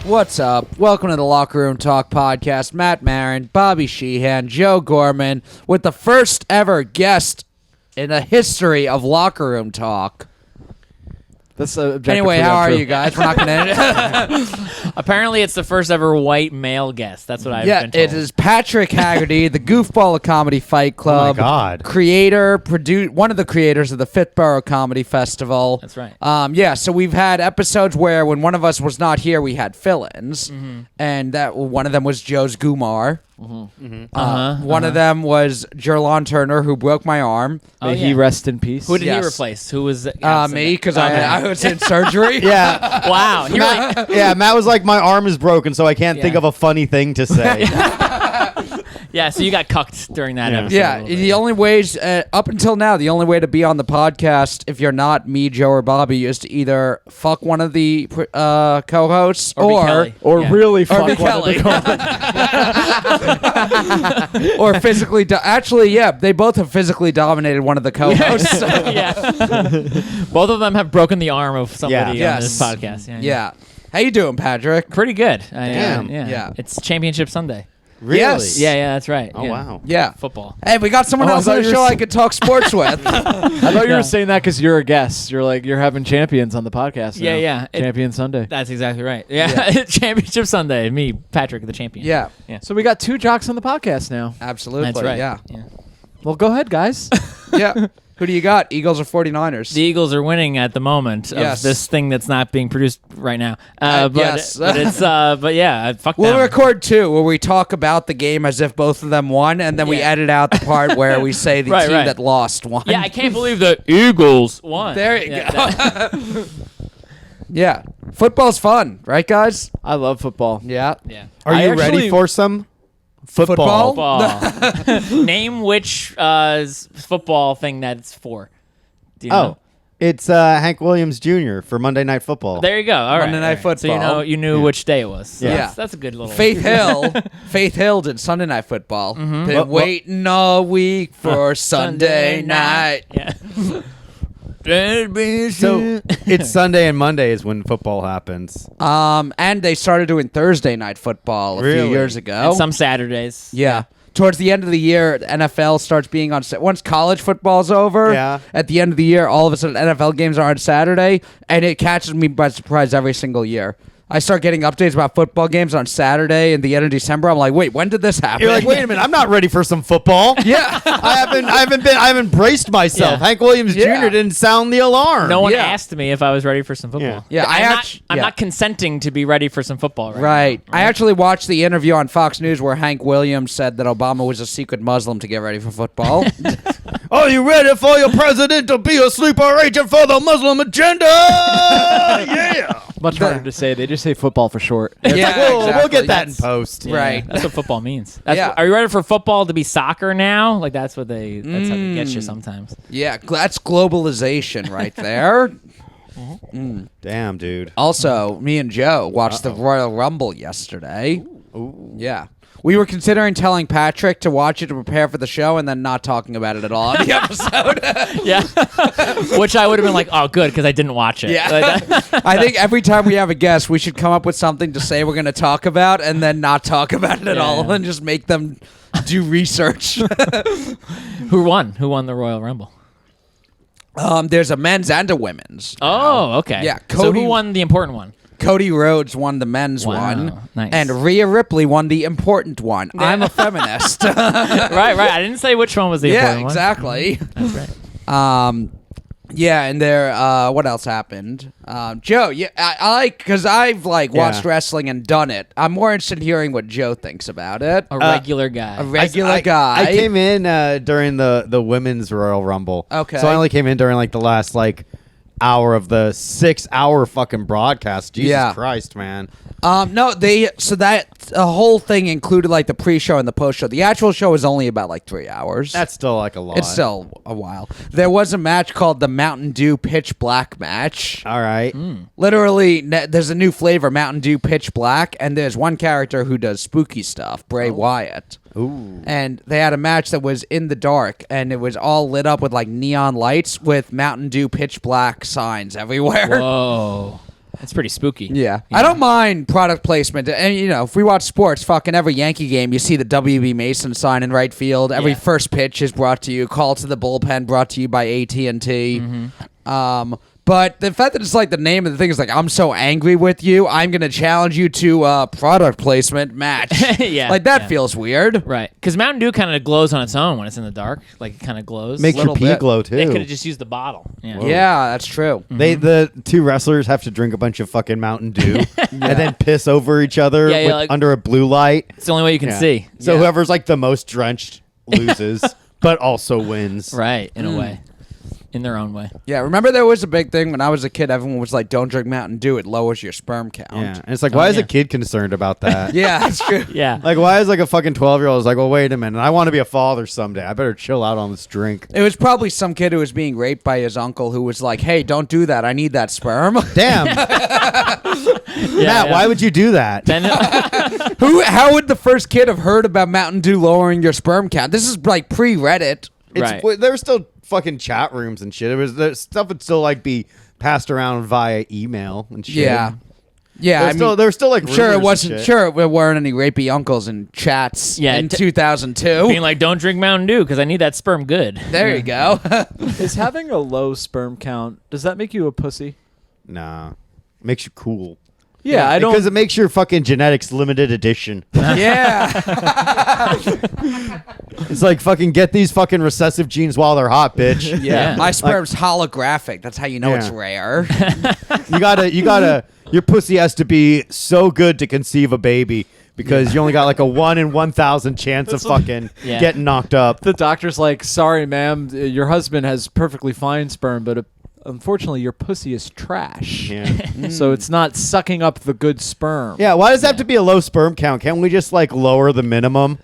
What's up? Welcome to the Locker Room Talk podcast. Matt Maran, Bobby Sheehan, Joe Gorman, with the first ever guest in the history of Locker Room Talk. Anyway, how are you guys? We're not going to. Apparently, it's the first ever white male guest. That's what I've been told. It is Patrick Haggerty, the Goofball of Comedy Fight Club. Oh my God. Creator, one of the creators of the Fifthborough Comedy Festival. That's right. So we've had episodes where when one of us was not here, we had fill-ins, and one of them was Joe's Gumar. One of them was Jerlon Turner, who broke my arm. May he rest in peace. Who did he replace? Who was me, because I was in surgery. Yeah. Wow. Matt was like, my arm is broken, so I can't think of a funny thing to say. Yeah, so you got cucked during that episode. Yeah, the only ways, up until now, the only way to be on the podcast, if you're not me, Joe, or Bobby, is to either fuck one of the co-hosts or really fuck be one of the Kelly. Or physically, they both have physically dominated one of the co-hosts. Yeah. Both of them have broken the arm of somebody on this podcast. Yeah. How you doing, Patrick? Pretty good. Damn. Yeah. It's Championship Sunday. Really? Yes. Yeah, that's right. Oh, wow. Yeah. Football. Hey, we got someone else on the show I could talk sports with. I thought you were saying that because you're a guest. You're having champions on the podcast now. Yeah. Champion Sunday. That's exactly right. Yeah. Championship Sunday. Me, Patrick, the champion. Yeah. So we got two jocks on the podcast now. Absolutely. That's right. Yeah. Well, go ahead, guys. Yeah. Who do you got? Eagles or 49ers? The Eagles are winning at the moment of this thing that's not being produced right now. Yes. But fuck We'll them. record two where we talk about the game as if both of them won, and then we edit out the part where we say the team that lost won. Yeah, I can't believe the Eagles won. There you go. Yeah. Football's fun, right, guys? I love football. Yeah. Yeah. Are you ready for some football? Football. Name which football thing that's for. Do you know? It's Hank Williams Jr. for Monday Night Football. There you go. All right. Monday Night Football. So you knew which day it was. So Yeah. That's a good little. Faith Hill did Sunday Night Football. Been waiting all week for Sunday night. Yeah. So it's Sunday and Monday is when football happens. And they started doing Thursday Night Football a few years ago. And some Saturdays. Yeah. Towards the end of the year, NFL starts being on. Once college football's over, at the end of the year, all of a sudden NFL games are on Saturday, and it catches me by surprise every single year. I start getting updates about football games on Saturday and the end of December. I'm like, wait, when did this happen? You're like, wait a minute, I'm not ready for some football. Yeah. I haven't braced myself. Yeah. Hank Williams Jr. didn't sound the alarm. No one asked me if I was ready for some football. Yeah. I'm not consenting to be ready for some football Right. now. I actually watched the interview on Fox News where Hank Williams said that Obama was a secret Muslim to get ready for football. Are you ready for your president to be a sleeper agent for the Muslim agenda? Yeah. Much harder to say. They just say football for short. We'll get that in post. Yeah, Right. That's what football means. Are you ready for football to be soccer now? Like that's how they get you sometimes. Yeah, that's globalization right there. Damn, dude. Also, me and Joe watched the Royal Rumble yesterday. Ooh. Yeah. We were considering telling Patrick to watch it to prepare for the show and then not talking about it at all in the episode. Yeah. Which I would have been like, oh, good, because I didn't watch it. Yeah. I think every time we have a guest, we should come up with something to say we're going to talk about and then not talk about it at all and just make them do research. Who won? Who won the Royal Rumble? There's a men's and a women's. Oh, okay. Yeah, So Cody- who won the important one? Cody Rhodes won the men's one, Nice. and Rhea Ripley won the important one. I'm a feminist. right. I didn't say which one was the important one. Exactly. That's right. Yeah, and there. What else happened? Joe, I like because I've watched wrestling and done it. I'm more interested in hearing what Joe thinks about it. A regular guy. A regular guy. I came in during the women's Royal Rumble. Okay. So I only came in during the last hour of the 6-hour fucking broadcast. Jesus Christ, man. No, that whole thing included the pre-show and the post-show. The actual show is only about 3 hours. That's still a lot. It's still a while. There was a match called the Mountain Dew Pitch Black match. All right. Literally, there's a new flavor, Mountain Dew Pitch Black, and there's one character who does spooky stuff, Bray Wyatt. Ooh. And they had a match that was in the dark, and it was all lit up with neon lights with Mountain Dew Pitch Black signs everywhere. Whoa. It's pretty spooky. Yeah. I don't mind product placement. And, if we watch sports, fucking every Yankee game, you see the W.B. Mason sign in right field. Every first pitch is brought to you. Call to the bullpen brought to you by AT&T. But the fact that it's like the name of the thing is like, I'm so angry with you, I'm going to challenge you to a product placement match. Like, that feels weird. Right. Because Mountain Dew kind of glows on its own when it's in the dark. Like, it kind of glows. Makes your pee glow, too. They could have just used the bottle. Yeah, that's true. The two wrestlers have to drink a bunch of fucking Mountain Dew and then piss over each other under a blue light. It's the only way you can see. So whoever's like the most drenched loses, but also wins. Right, in a way. In their own way. Yeah, remember there was a big thing when I was a kid, everyone was like, don't drink Mountain Dew, it lowers your sperm count. Yeah, and it's like, why is a kid concerned about that? Yeah, that's true. Yeah. Like, why is like a fucking 12-year-old like, well, wait a minute, I want to be a father someday. I better chill out on this drink. It was probably some kid who was being raped by his uncle who was like, hey, don't do that. I need that sperm. Damn. Matt, why would you do that? How would the first kid have heard about Mountain Dew lowering your sperm count? This is like pre-Reddit. Right. There were still fucking chat rooms and shit. The stuff would still like be passed around via email and shit. Yeah. There were still like sure it rumors wasn't and shit. sure it weren't any rapey uncles in chats in 2002. Being like, don't drink Mountain Dew because I need that sperm good. There you go. Is having a low sperm count, does that make you a pussy? Nah. Makes you cool. Yeah, I don't. Because it makes your fucking genetics limited edition. Yeah. It's like fucking get these fucking recessive genes while they're hot, bitch. Yeah. My sperm's holographic. That's how you know it's rare. You gotta your pussy has to be so good to conceive a baby because you only got like a 1 in 1,000 chance of fucking getting knocked up. The doctor's like, sorry, ma'am, your husband has perfectly fine sperm, but unfortunately your pussy is trash. Yeah. So it's not sucking up the good sperm. Yeah, why does it have to be a low sperm count? Can't we just like lower the minimum?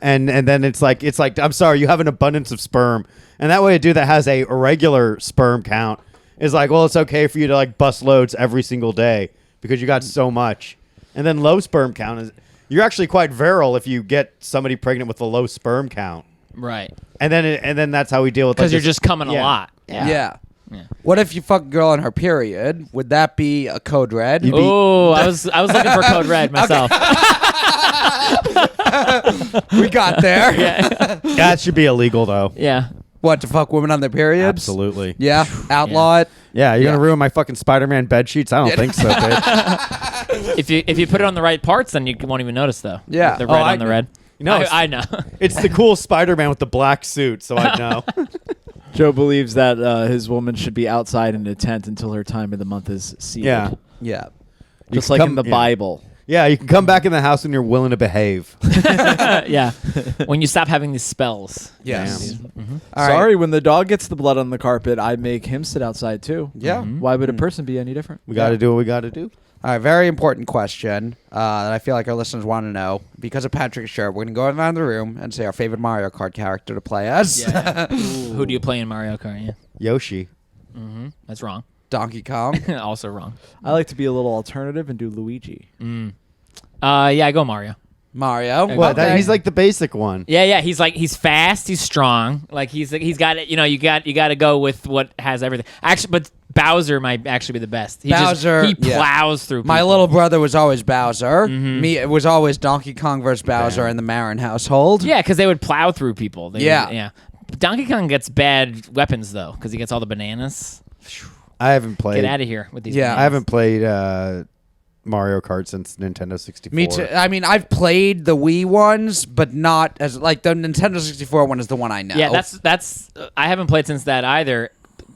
And then it's like I'm sorry, you have an abundance of sperm. And that way a dude that has a irregular sperm count is like, well, it's okay for you to like bust loads every single day because you got so much. And then low sperm count is you're actually quite virile if you get somebody pregnant with a low sperm count. Right. And then that's how we deal with because you're just coming a lot. Yeah. What if you fuck a girl on her period? Would that be a code red? Oh, I was looking for code red myself. We got there. That should be illegal though. Yeah. What, to fuck women on their periods? Absolutely. Yeah. Outlaw it. Yeah, you're gonna ruin my fucking Spider-Man bed sheets? I don't think so, bitch. If you put it on the right parts, then you won't even notice though. Yeah. The red on the red. No, I know. It's the cool Spider-Man with the black suit, so I know. Joe believes that his woman should be outside in a tent until her time of the month is sealed. Yeah. Yeah. Just like in the Bible. Yeah, you can come back in the house when you're willing to behave. Yeah. When you stop having these spells. Yes. All Sorry, when the dog gets the blood on the carpet, I make him sit outside too. Yeah. Why would a person be any different? We got to do what we got to do. All right, very important question that I feel like our listeners want to know. Because of Patrick's shirt, we're going to go around the room and say our favorite Mario Kart character to play as. Yeah. Who do you play in Mario Kart? Yeah. Yoshi. That's wrong. Donkey Kong. Also wrong. I like to be a little alternative and do Luigi. Yeah, I go Mario. Mario. What? He's like the basic one. Yeah. He's fast. He's strong. Like he's got it. You got to go with what has everything. Actually, but Bowser might actually be the best. He plows through people. My little brother was always Bowser. Me, it was always Donkey Kong versus Bowser in the Maran household. Yeah, because they would plow through people. Yeah. Donkey Kong gets bad weapons though, because he gets all the bananas. I haven't played. Get out of here with these. Yeah, bananas. I haven't played Mario Kart since Nintendo 64. Me too. I mean, I've played the Wii ones, but not as like the Nintendo 64 one is the one I know. Yeah, that's. I haven't played since that either.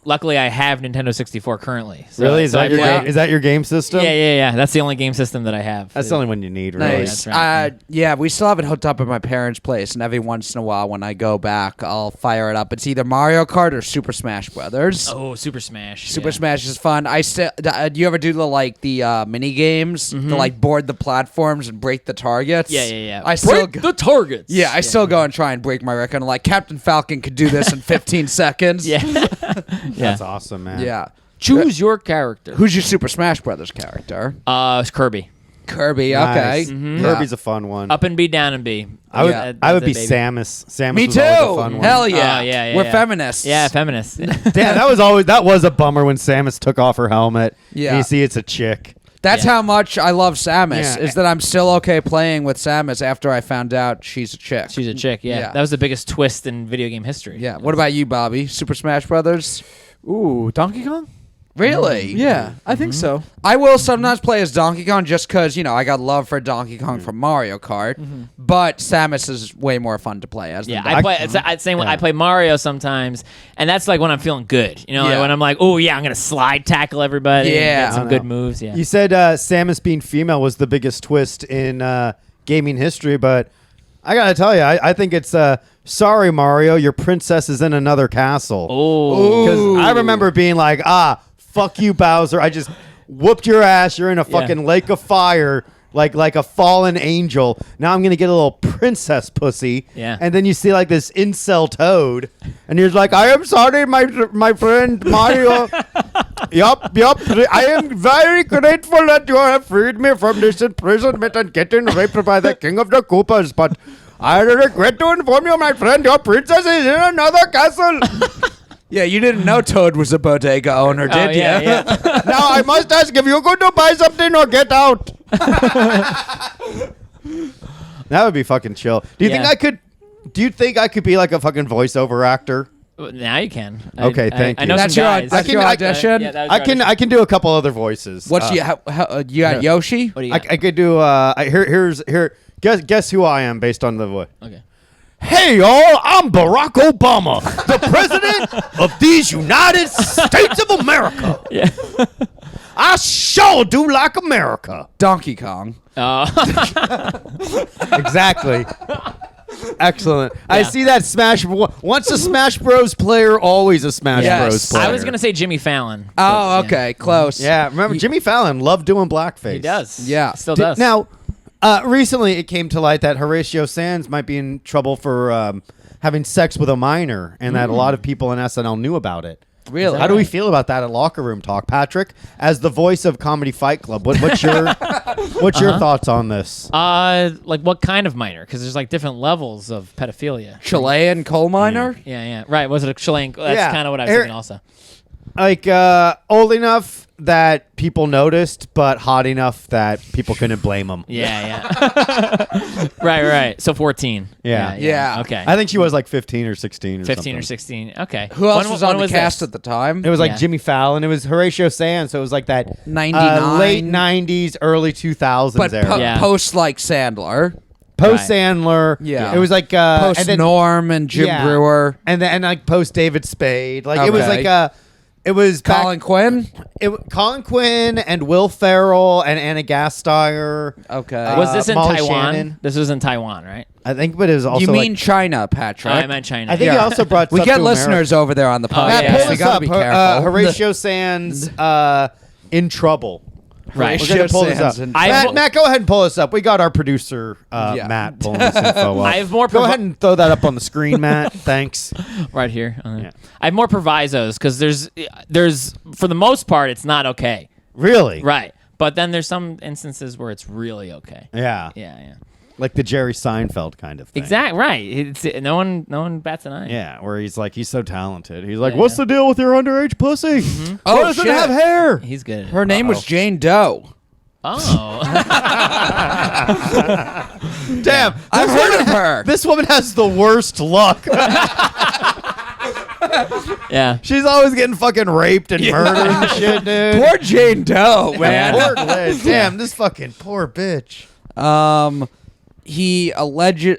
Luckily, I have Nintendo 64 currently. So, really? Is so that your game system? Yeah. That's the only game system that I have. That's the only one you need, really. Nice. That's right. Yeah, we still have it hooked up at my parents' place, and every once in a while, when I go back, I'll fire it up. It's either Mario Kart or Super Smash Brothers. Oh, Super Smash. Super Smash is fun. Do you ever do the mini games to like board the platforms and break the targets? Yeah. I still the targets. Yeah, I still go and try and break my record. Like Captain Falcon could do this in 15 seconds. Yeah. That's awesome, man. Yeah. Choose your character. Who's your Super Smash Brothers character? It's Kirby. Kirby. Nice. Okay. Mm-hmm. Kirby's a fun one. Up and B, down and B. I would be Samus. Samus Me was too. always a fun one. Hell yeah. Yeah. We're feminists. Yeah, feminists. Damn, that was a bummer when Samus took off her helmet. Yeah. And you see it's a chick. That's how much I love Samus, Yeah. is that I'm still okay playing with Samus after I found out she's a chick. She's a chick, yeah. Yeah. That was the biggest twist in video game history. Yeah. What about you, Bobby? Super Smash Brothers? Ooh, Donkey Kong? Really? Yeah, I think so. I will sometimes play as Donkey Kong just because, I got love for Donkey Kong from Mario Kart, but Samus is way more fun to play as. Yeah, than I play. It's same. I play Mario sometimes, and that's like when I'm feeling good. Like when I'm like, oh yeah, I'm gonna slide tackle everybody. Yeah. Get some good moves. Yeah. You said Samus being female was the biggest twist in gaming history, but I gotta tell you, I think it's sorry, Mario, your princess is in another castle. Oh. Because I remember being like, fuck you, Bowser. I just whooped your ass. You're in a fucking lake of fire, like a fallen angel. Now I'm gonna get a little princess pussy. Yeah. And then you see like this incel Toad, and he's like, I am sorry, my friend Mario. Yup. I am very grateful that you have freed me from this imprisonment and getting raped by the king of the Koopas, but I regret to inform you, my friend, your princess is in another castle. Yeah, you didn't know Toad was a bodega owner, did you? Yeah. Now I must ask if you're going to buy something or get out. That would be fucking chill. Do you think I could be like a fucking voiceover actor? Now you can. Okay, thank I you. know That's some your guys. that's your audition. that was your I can do a couple other voices. What's you got Yoshi? What do you I got? could do here. Guess who I am based on the voice. Okay. Hey y'all, I'm Barack Obama, the president of these United States of America. Yeah. I sure do like America. Donkey Kong. Exactly. Excellent. I see that Smash. Once a Smash Bros. Player, always a Smash Yes. Bros. player. I was gonna say Jimmy Fallon. Oh, but, okay, close. Yeah, remember Jimmy Fallon loved doing blackface. He does. Yeah. Still does. Now, recently it came to light that Horatio Sands might be in trouble for having sex with a minor, and that a lot of people in SNL knew about it. Really? How do we feel about that at Locker Room Talk, Patrick? As the voice of Comedy Fight Club, what's your thoughts on this? like what kind of minor? Because there's like different levels of pedophilia. Chilean coal miner? Yeah. Right. Was it a Chilean? That's Yeah. kind of what I was thinking also. Like old enough that people noticed, but hot enough that people couldn't blame him. Yeah. Right. So 14. Yeah. Okay. I think she was like 15 or 16 or 15 something. or 16. Okay. Who else When- was on when the cast this? at the time? It was like Yeah. Jimmy Fallon. It was Horatio Sands, so it was like that 99. late 90s, early 2000s but era. Yeah. post like Sandler, Post Right. Sandler. Yeah. It was like post and then- Norm and Jim yeah. Brewer, and then like post David Spade. Like it was Okay. like it was back- Colin Quinn. Colin Quinn and Will Ferrell and Anna Gasteyer. Okay. Was this in Molly Taiwan? Shannon. This was in Taiwan, right? I think, but it was also you mean like, China, Patrick? Oh, I meant China. I think he also brought we stuff get to listeners over there on the podcast. Matt, yeah. pull We this gotta up. be careful. Horatio Sands, In Trouble. Right. We're gonna pull this up. Sands in Matt, go ahead and pull this up. We got our producer, Yeah. Matt, pulling this info up. I have more. Go ahead and throw that up on the screen, Matt. Thanks. right here. Yeah. I have more provisos because there's for the most part it's not okay. Really? Right. But then there's some instances where it's really okay. Yeah. Yeah. Like the Jerry Seinfeld kind of thing. Exactly. Right. It's no one bats an eye. Yeah, where he's like, he's so talented. He's like, Yeah, what's yeah. the deal with your underage pussy? Oh, Why doesn't it shit. have hair? He's good. At it. Her name was Jane Doe. Oh. Damn. I've heard of her. This woman has the worst luck. yeah. She's always getting fucking raped and murdered and shit, dude. Poor Jane Doe, man. Poor Liz. Damn, this fucking poor bitch. He alleged. This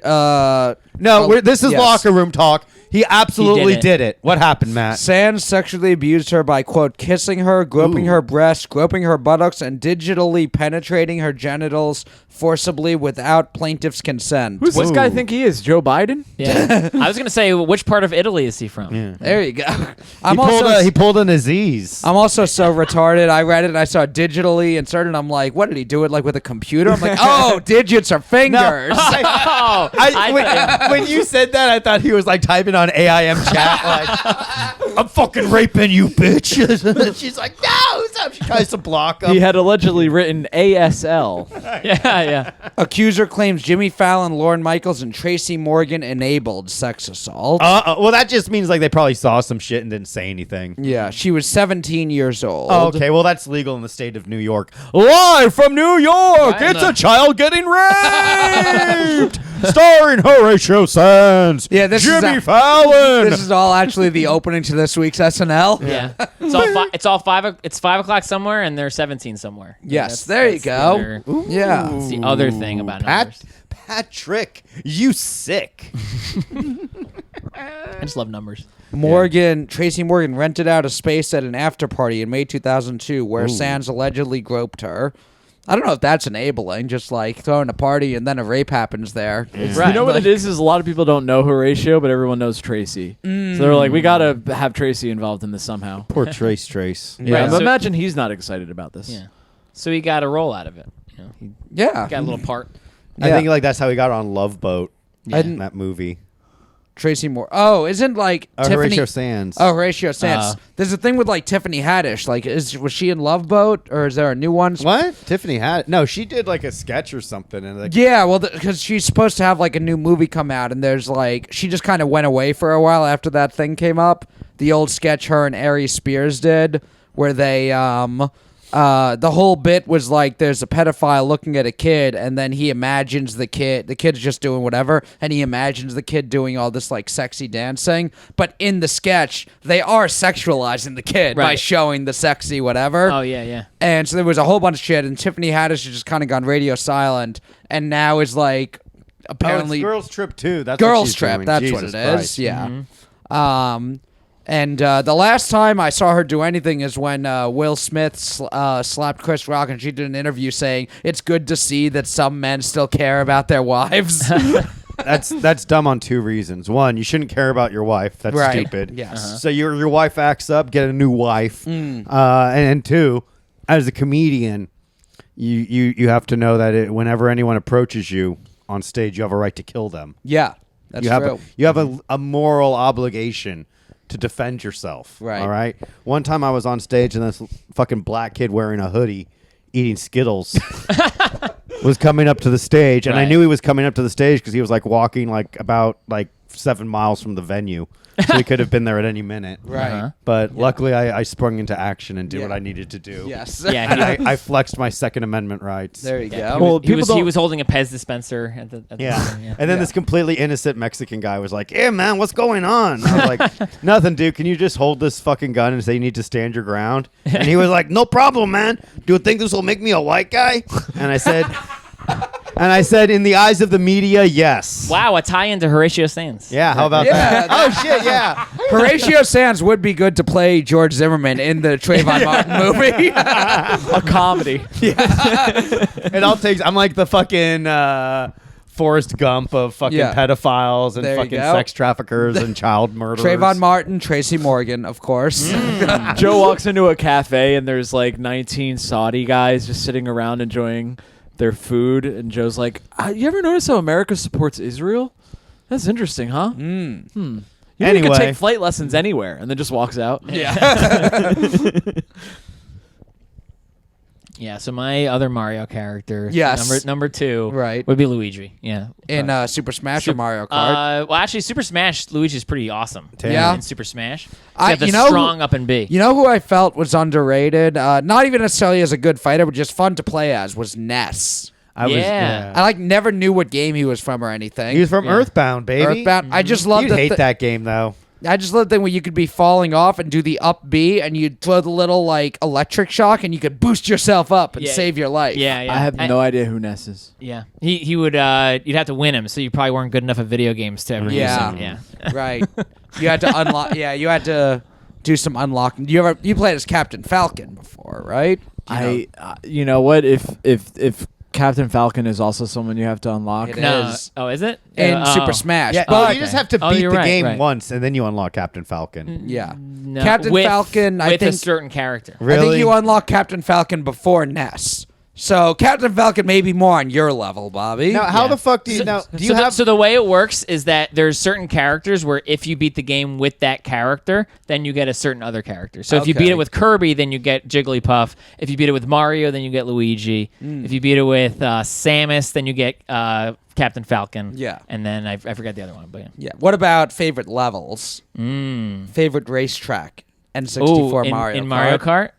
is yes. Locker Room Talk. He absolutely He did did it. What happened, Matt? Sands sexually abused her by, quote, kissing her, groping her breasts, groping her buttocks, and digitally penetrating her genitals forcibly without plaintiff's consent. Who's this guy Ooh. think he is? Joe Biden? Yeah. I was gonna say, which part of Italy is he from? There you go. He pulled an Aziz. I'm also so retarded. I read it and I saw digitally inserted. And I'm like, what did he do it like with a computer? I'm like, oh, digits are fingers. Oh, when you said that, I thought he was like typing on on AIM chat like, I'm fucking raping you, bitch. She's like, no, stop. She tries to block him. He had allegedly written ASL. Yeah. Accuser claims Jimmy Fallon, Lorne Michaels, and Tracy Morgan enabled sex assault. Well, that just means like they probably saw some shit and didn't say anything. Yeah, she was 17 years old. Oh, okay, well, that's legal in the state of New York. Live from New York, it's a child getting raped. Starring Horatio Sands. Yeah, this Jimmy is Fallon. This is all actually the opening to this week's SNL. Yeah. It's all 5 o'clock somewhere, and they're 17 somewhere. Yes, there you go. Yeah. That's the other thing about numbers. Patrick, you sick. I just love numbers. Tracy Morgan rented out a space at an after party in May 2002 where Sands allegedly groped her. I don't know if that's enabling, just like throwing a party and then a rape happens there. Right. You know what it is a lot of people don't know Horatio, but everyone knows Tracy. So they're like, we got to have Tracy involved in this somehow. Poor Trace. Yeah, Right, but so- imagine he's not excited about this. Yeah. So he got a roll out of it. You know, he Yeah. got a little part. I think like that's how he got on Love Boat in that movie. Tracy Moore. Oh, isn't like Tiffany Horatio Sands. Oh, Horatio Sands. There's a thing with like Tiffany Haddish. Like, was she in Love Boat or is there a new one? What? Tiffany had no. She did like a sketch or something, and like, Yeah, well, because she's supposed to have like a new movie come out, and there's like she just kind of went away for a while after that thing came up. The old sketch her and Ari Spears did, where they the whole bit was like there's a pedophile looking at a kid, and then he imagines the kid's just doing whatever, and he imagines the kid doing all this like sexy dancing. But in the sketch, they are sexualizing the kid by Right. showing the sexy whatever. Oh, yeah. And so there was a whole bunch of shit, and Tiffany Haddish has just kind of gone radio silent, and now is like apparently it's Girls Trip too. That's Girls what she's Trip. doing. That's Jesus what it is. Christ. Yeah. And the last time I saw her do anything is when Will Smith slapped Chris Rock, and she did an interview saying it's good to see that some men still care about their wives. That's dumb on two reasons. One, you shouldn't care about your wife. That's Right. stupid. Yes. So your wife acts up, get a new wife. And two, as a comedian, you have to know that whenever anyone approaches you on stage, you have a right to kill them. Yeah, that's true. You have a moral obligation to defend yourself. Right. All right. One time I was on stage and this fucking black kid wearing a hoodie, eating Skittles, was coming up to the stage, and I Right. knew he was coming up to the stage because he was like walking like about like 7 miles from the venue, so he could have been there at any minute. Right. Uh-huh. But luckily, I sprung into action and did Yeah. what I needed to do. Yes. Yeah, And I flexed my Second Amendment rights. There you Yeah. go. Well, He was people don't- holding a Pez dispenser at the Yeah. time, And then this completely innocent Mexican guy was like, "Hey, man, what's going on?" I was like, "Nothing, dude. Can you just hold this fucking gun and say you need to stand your ground?" And he was like, "No problem, man. Do you think this will make me a white guy?" And I said, in the eyes of the media, yes. Wow, a tie into Horatio Sands. Yeah, how about Yeah, that? Oh, shit, yeah. Horatio Sands would be good to play George Zimmerman in the Trayvon Martin movie. A comedy. It all takes, I'm like the fucking Forrest Gump of fucking Yeah. pedophiles and There you fucking go. sex traffickers and child murderers. Trayvon Martin, Tracy Morgan, of course. Joe walks into a cafe and there's like 19 Saudi guys just sitting around enjoying their food, and Joe's like, you ever notice how America supports Israel? That's interesting, huh? You know, you Anyway. could take flight lessons anywhere, and then just walks out. Yeah. Yeah, so my other Mario character, Yes. number 2, Right. would be Luigi. Yeah, In Super Smash or Mario Kart. well, actually, Super Smash Luigi's pretty awesome. Yeah. in Super Smash, I- got the you know- strong up and B. You know who I felt was underrated? Not even necessarily as a good fighter, but just fun to play as, was Ness. Yeah. I never knew what game he was from or anything. He was from Yeah. Earthbound, baby. Earthbound. I just love You'd hate that game, though. I just love the thing where you could be falling off and do the up B, and you'd throw the little like electric shock, and you could boost yourself up and Yeah. save your life. Yeah, yeah. I have no idea who Ness is. Yeah, he would. You'd have to win him, so you probably weren't good enough at video games to ever use Yeah. him. Yeah. Right. You had to unlock. Yeah, you had to do some unlocking. You played as Captain Falcon before, right? You know what? If Captain Falcon is also someone you have to unlock. It No. is. Oh, is it? In Oh. Super Smash. Yeah, but you just have to Oh, beat you're the right, game right. once, and then you unlock Captain Falcon. yeah, No, Captain with- Falcon. I with a think certain character. Really? I think you unlock Captain Falcon before Ness. So Captain Falcon may be more on your level, Bobby. Now, how the fuck do you know? Do you have? So the way it works is that there's certain characters where if you beat the game with that character, then you get a certain other character. So if you beat it with Kirby, then you get Jigglypuff. If you beat it with Mario, then you get Luigi. If you beat it with Samus, then you get Captain Falcon. Yeah. And then I forgot the other one, but yeah. Yeah. What about favorite levels? Favorite racetrack? N64 Mario Kart. In Mario Kart?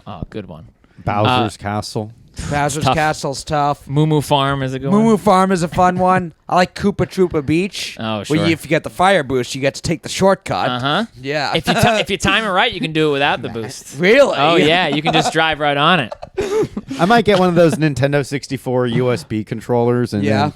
Oh, good one. Bowser's Castle. Bowser's Castle's tough. Moo Moo Farm is a good one. Moo Moo Farm is a fun one. I like Koopa Troopa Beach. Oh, sure. Where if you get the fire boost, you get to take the shortcut. Uh-huh. Yeah. If you time it right, you can do it without the boost. Really? Oh, yeah. You can just drive right on it. I might get one of those Nintendo 64 USB controllers and then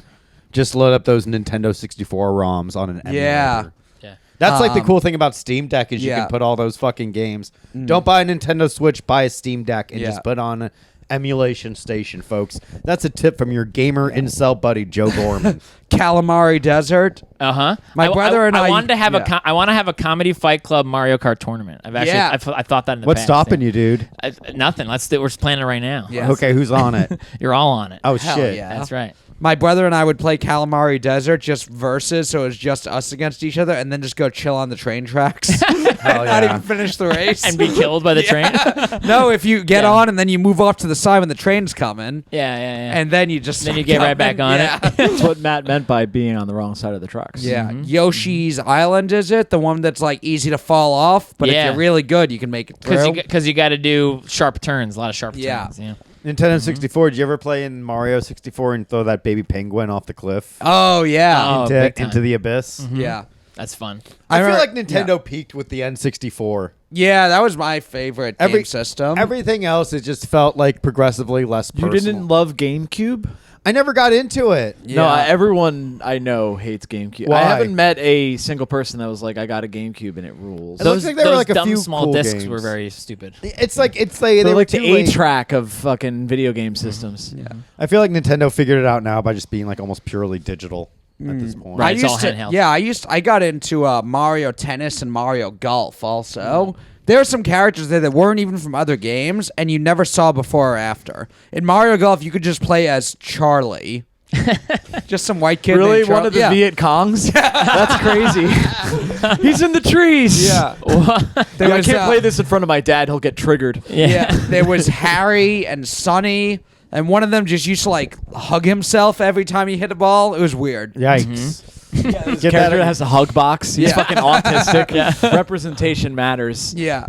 just load up those Nintendo 64 ROMs on an emulator. Yeah. That's like the cool thing about Steam Deck is you can put all those fucking games. Don't buy a Nintendo Switch, buy a Steam Deck and just put on an emulation station, folks. That's a tip from your gamer incel buddy Joe Gorman. Calamari Desert. Uh-huh. My brother and I wanted to have I want to have a Comedy Fight Club Mario Kart tournament. I've actually I thought that in the What's past. stopping you, dude? Nothing. We're planning it right now. Yes. Okay, who's on it? You're all on it. Oh Hell shit. yeah. That's right. My brother and I would play Calamari Desert just versus, so it was just us against each other, and then just go chill on the train tracks. Not even finish the race. And be killed by the train? No, if you get on and then you move off to the side when the train's coming. Yeah. And then you just Then you get right back on it. That's what Matt meant by being on the wrong side of the tracks. Yeah. Yoshi's Island, is it? The one that's like easy to fall off, but if you're really good, you can make it through. Because you got to do sharp turns, a lot of sharp turns. Yeah. Nintendo 64, did you ever play in Mario 64 and throw that baby penguin off the cliff? Oh, yeah. Into the abyss? Yeah. That's fun. I feel like Nintendo peaked with the N64. Yeah, that was my favorite game system. Everything else, it just felt like progressively less personal. You didn't love GameCube? I never got into it. Yeah. No, everyone I know hates GameCube. Why? I haven't met a single person that was like, I got a GameCube and it rules. It looks like there were like a dumb few small cool discs games. were very stupid. It's like They're they were like the too late. A-track of fucking video game systems. Yeah. I feel like Nintendo figured it out now by just being like almost purely digital at this point. Right. It's all handheld. Yeah, I got into Mario Tennis and Mario Golf also. There are some characters there that weren't even from other games, and you never saw before or after. In Mario Golf, you could just play as Charlie. Just some white kid. Really? named One of the Viet Congs? That's crazy. He's in the trees. Yeah. I can't play this in front of my dad. He'll get triggered. Yeah. There was Harry and Sonny, and one of them just used to like hug himself every time he hit a ball. It was weird. Yikes. This character that has a hug box. He's fucking autistic. Representation matters. Yeah.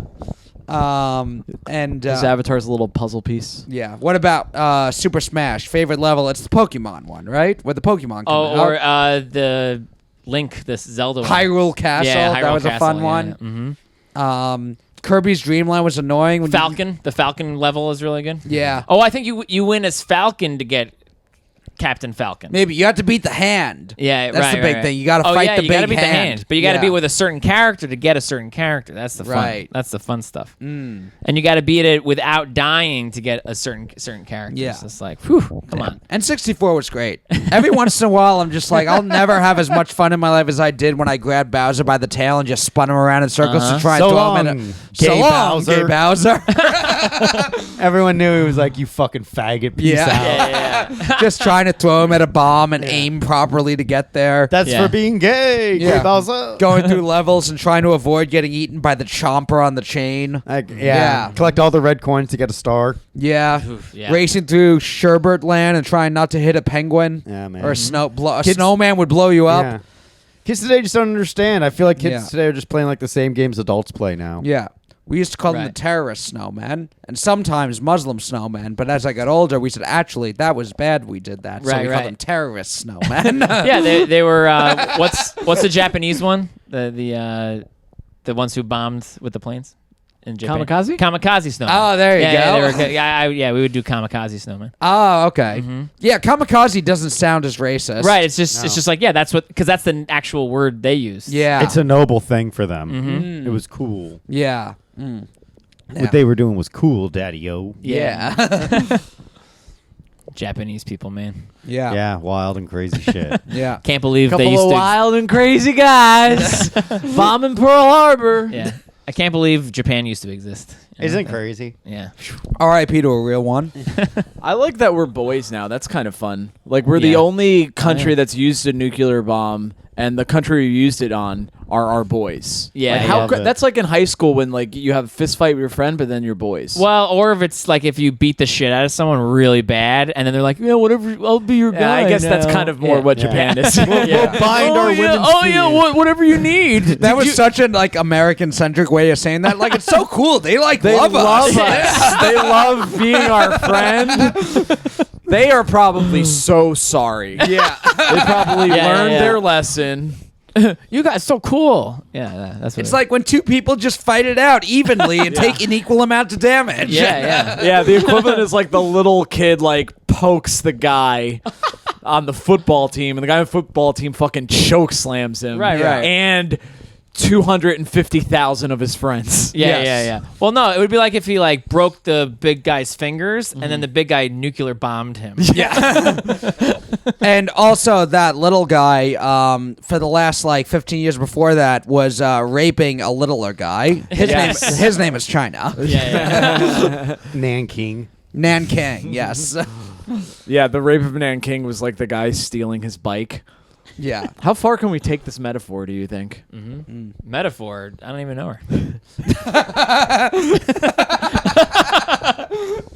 And His avatar's a little puzzle piece. yeah. What about Super Smash? Favorite level? It's the Pokemon one, right? Where the Pokemon come Or out. the Link, this Zelda one. Hyrule Castle. Yeah, Hyrule that was Castle, a fun one. Kirby's Dream Land was annoying. When Falcon. The Falcon level is really good. Yeah. Oh, I think you win as Falcon to get Captain Falcon. Maybe you have to beat the hand. Yeah, that's the big thing. You got to fight the big you gotta beat hand. the hand, but you got to beat with a certain character to get a certain character. That's the fun. Right. That's the fun stuff. And you got to beat it without dying to get a certain character. Yeah. It's like, whew, come on. And 64 was great. Every once in a while, I'm just like, I'll never have as much fun in my life as I did when I grabbed Bowser by the tail and just spun him around in circles to try and throw him in Gay Bowser. Gay Bowser. Everyone knew he was like, you fucking faggot. Peace out. Yeah. Just trying to throw him at a bomb and aim properly to get there. That's for being gay. Yeah. Gay Bowser. Going through levels and trying to avoid getting eaten by the chomper on the chain. Yeah. Collect all the red coins to get a star. Yeah. Yeah. Racing through Sherbert Land and trying not to hit a penguin. Yeah, man. Or a snowman would blow you up. Yeah. Kids today just don't understand. I feel like kids today are just playing like the same games adults play now. Yeah. We used to call them the terrorist snowmen and sometimes Muslim snowmen. But as I got older, we said, actually, that was bad we did that. So we called them terrorist snowmen. Yeah, they were. What's the Japanese one? The ones who bombed with the planes in Japan. Kamikaze? Kamikaze snowmen. Oh, there you go. Yeah, we would do kamikaze snowmen. Oh, okay. Yeah, kamikaze doesn't sound as racist. Right. It's just like that's because that's the actual word they use. Yeah. It's a noble thing for them. It was cool. Yeah. What they were doing was cool, daddy-o. Yeah. Japanese people, man. Yeah. Yeah, wild and crazy shit. Yeah. Can't believe Couple they used of to. wild and crazy guys bombing Pearl Harbor. Yeah. I can't believe Japan used to exist. Isn't crazy? Yeah. R.I.P. to a real one. I like that we're boys now. That's kind of fun. Like we're the only country that's used a nuclear bomb, and the country we used it on are our boys. Yeah, like that's like in high school when like you have a fist fight with your friend, but then you're boys. Well, or if it's like if you beat the shit out of someone really bad, and then they're like, yeah, whatever, I'll be your guy. I guess now. that's kind of more what Japan is. We'll bind our women's feet. Whatever you need. That was such an like American centric way of saying that. Like it's so cool. They love us. us. They love being our friend. They are probably so sorry. Yeah. They probably learned their lesson. You guys so cool. Yeah, that's what It's like when two people just fight it out evenly and take an equal amount of damage. Yeah, the equivalent is like the little kid like pokes the guy on the football team, and the guy on the football team fucking choke slams him. Right. And 250,000 of his friends. Yeah. Well, no, it would be like if he like broke the big guy's fingers, and then the big guy nuclear bombed him. Yeah. And also that little guy, for the last like 15 years before that, was raping a littler guy. His name is China. Yeah. Nanking. Nanking, yes. Yeah, the rape of Nanking was like the guy stealing his bike. Yeah. How far can we take this metaphor, do you think? Metaphor. I don't even know her.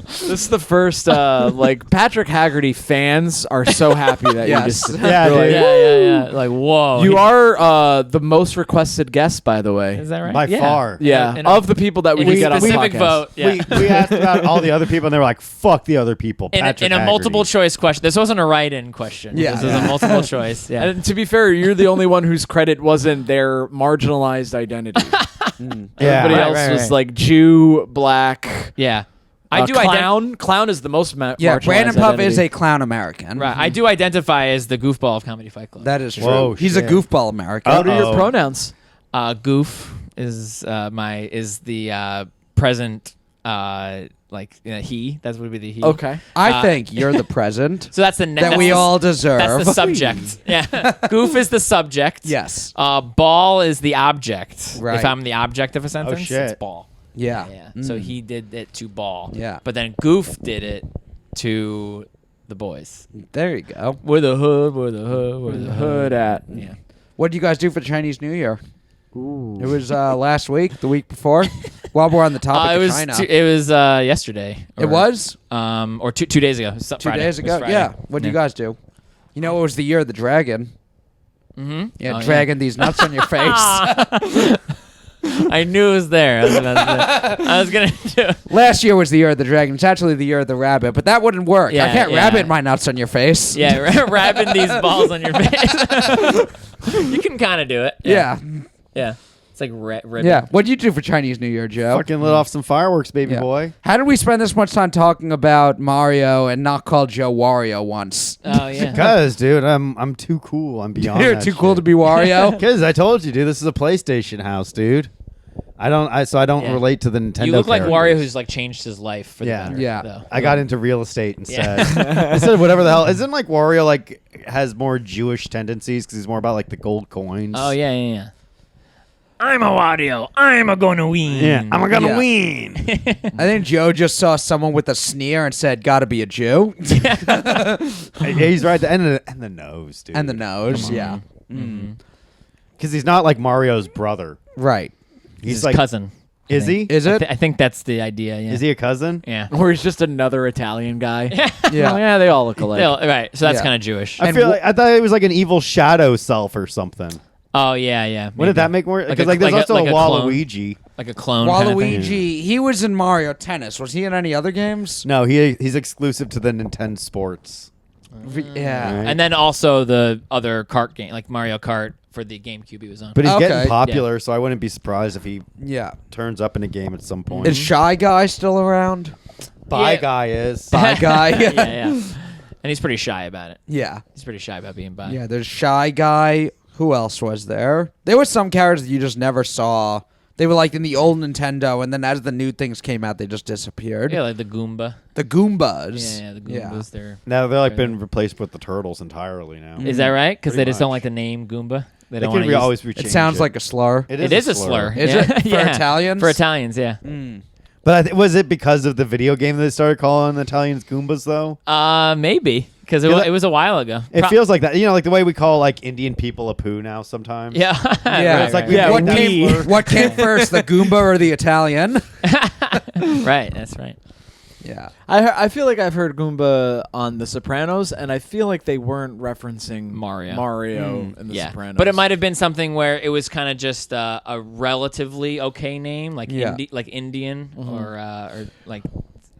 This is the first, like, Patrick Haggerty fans are so happy that you just... Yeah, like, dude. Yeah. Like, whoa. You are the most requested guest, by the way. Is that right? By far. Yeah, And of the people that we could get on the specific podcast. vote. Yeah. We asked about all the other people, and they were like, fuck the other people. In Patrick a Haggerty. multiple choice question. This wasn't a write-in question. Yeah. This was a multiple choice. Yeah. And to be fair, you're the only one whose credit wasn't their marginalized identity. Everybody else was like Jew, black. Yeah. I do clown. Clown is the most marginalized Brandon Puff identity. is a clown American. Right. I do identify as the goofball of Comedy Fight Club. That is true. Whoa, He's shit. a goofball American. What are your pronouns? Goof is the present he. That would be the he. Okay. I think you're the present So that's the that we all deserve. That's the subject. Yeah. Goof is the subject. Yes. Ball is the object. Right. If I'm the object of a sentence, shit. it's ball. Yeah. So he did it to ball. Yeah. But then Goof did it to the boys. There you go. Where the hood, where the hood, where the Hood at. Yeah. What did you guys do for Chinese New Year? It was last week, the week before. While we're on the topic It of was China. it was yesterday. It was? Or 2 days ago. It was 2 Friday. days It was ago? Friday. Yeah. What did you guys do? You know, it was the year of the dragon. Mm-hmm. Yeah, dragging these nuts on your face. I knew it was there. I was gonna do it. Last year was the year of the dragon. It's actually the year of the rabbit, but that wouldn't work. I can't rabbit my nuts on your face. Yeah, wrapping these balls on your face. You can kind of do it. Yeah. Yeah. It's like ribbon. Yeah. What did you do for Chinese New Year, Joe? Fucking lit off some fireworks, baby Yeah. boy. How did we spend this much time talking about Mario and not call Joe Wario once? Oh yeah. Because, dude, I'm too cool. I'm beyond You're that too cool to be Wario? Because I told you, dude, this is a PlayStation house, dude. I don't Yeah. relate to the Nintendo. You look like characters. Wario, who's like changed his life for Yeah. the better. Yeah. though. I got into real estate instead. Instead, whatever the hell. Isn't like Wario like has more Jewish tendencies because he's more about like the gold coins? Oh yeah. I'm a Wario. I'm a gonna win. Yeah, I'm gonna Yeah. win. I think Joe just saw someone with a sneer and said, gotta be a Jew. Yeah, he's right. And the nose, dude. And the nose, yeah. Because he's not like Mario's brother. Right. He's his like cousin. Is he? Is it? I think that's the idea. Yeah. Is he a cousin? Yeah. Or he's just another Italian guy. Yeah. Oh, yeah, they all look alike. Right. So that's Yeah. kind of Jewish. I feel like I thought it was like an evil shadow self or something. Oh yeah. Wouldn't maybe. that make more? Because a- like there's like a- also like a a clone. Waluigi. Like a clone. kind of thing. Waluigi, he was in Mario Tennis. Was he in any other games? No, he's exclusive to the Nintendo Sports. Yeah. Right. And then also the other kart game, like Mario Kart for the GameCube he was on. But he's Okay. getting popular, so I wouldn't be surprised if he Yeah. turns up in a game at some point. Is Shy Guy still around? Bye Yeah. guy is. Bye Guy. yeah. And he's pretty shy about it. Yeah. He's pretty shy about being bi. Yeah, there's Shy Guy. Who else was there? There was some characters that you just never saw. They were like in the old Nintendo, and then as the new things came out, they just disappeared. Yeah, like the Goomba. The Goombas. Yeah, the Goombas. They're. Now they're like been replaced with the turtles entirely now. Is that right? Because they Pretty just don't much. like the name Goomba. They They don't can want to always It rechange sounds like a slur. It is a slur. Is Yeah. it? For Yeah. Italians? For Italians, yeah. But But was it because of the video game that they started calling the Italians Goombas, though? Maybe. Because it was a while ago. It feels like that. You know, like the way we call like Indian people a poo now sometimes. Yeah. Yeah. It's like, what came first, the Goomba or the Italian? Right. That's right. Yeah. I feel like I've heard Goomba on The Sopranos, and I feel like they weren't referencing Mario in The Sopranos. But it might have been something where it was kind of just a relatively okay name, like like Indian or like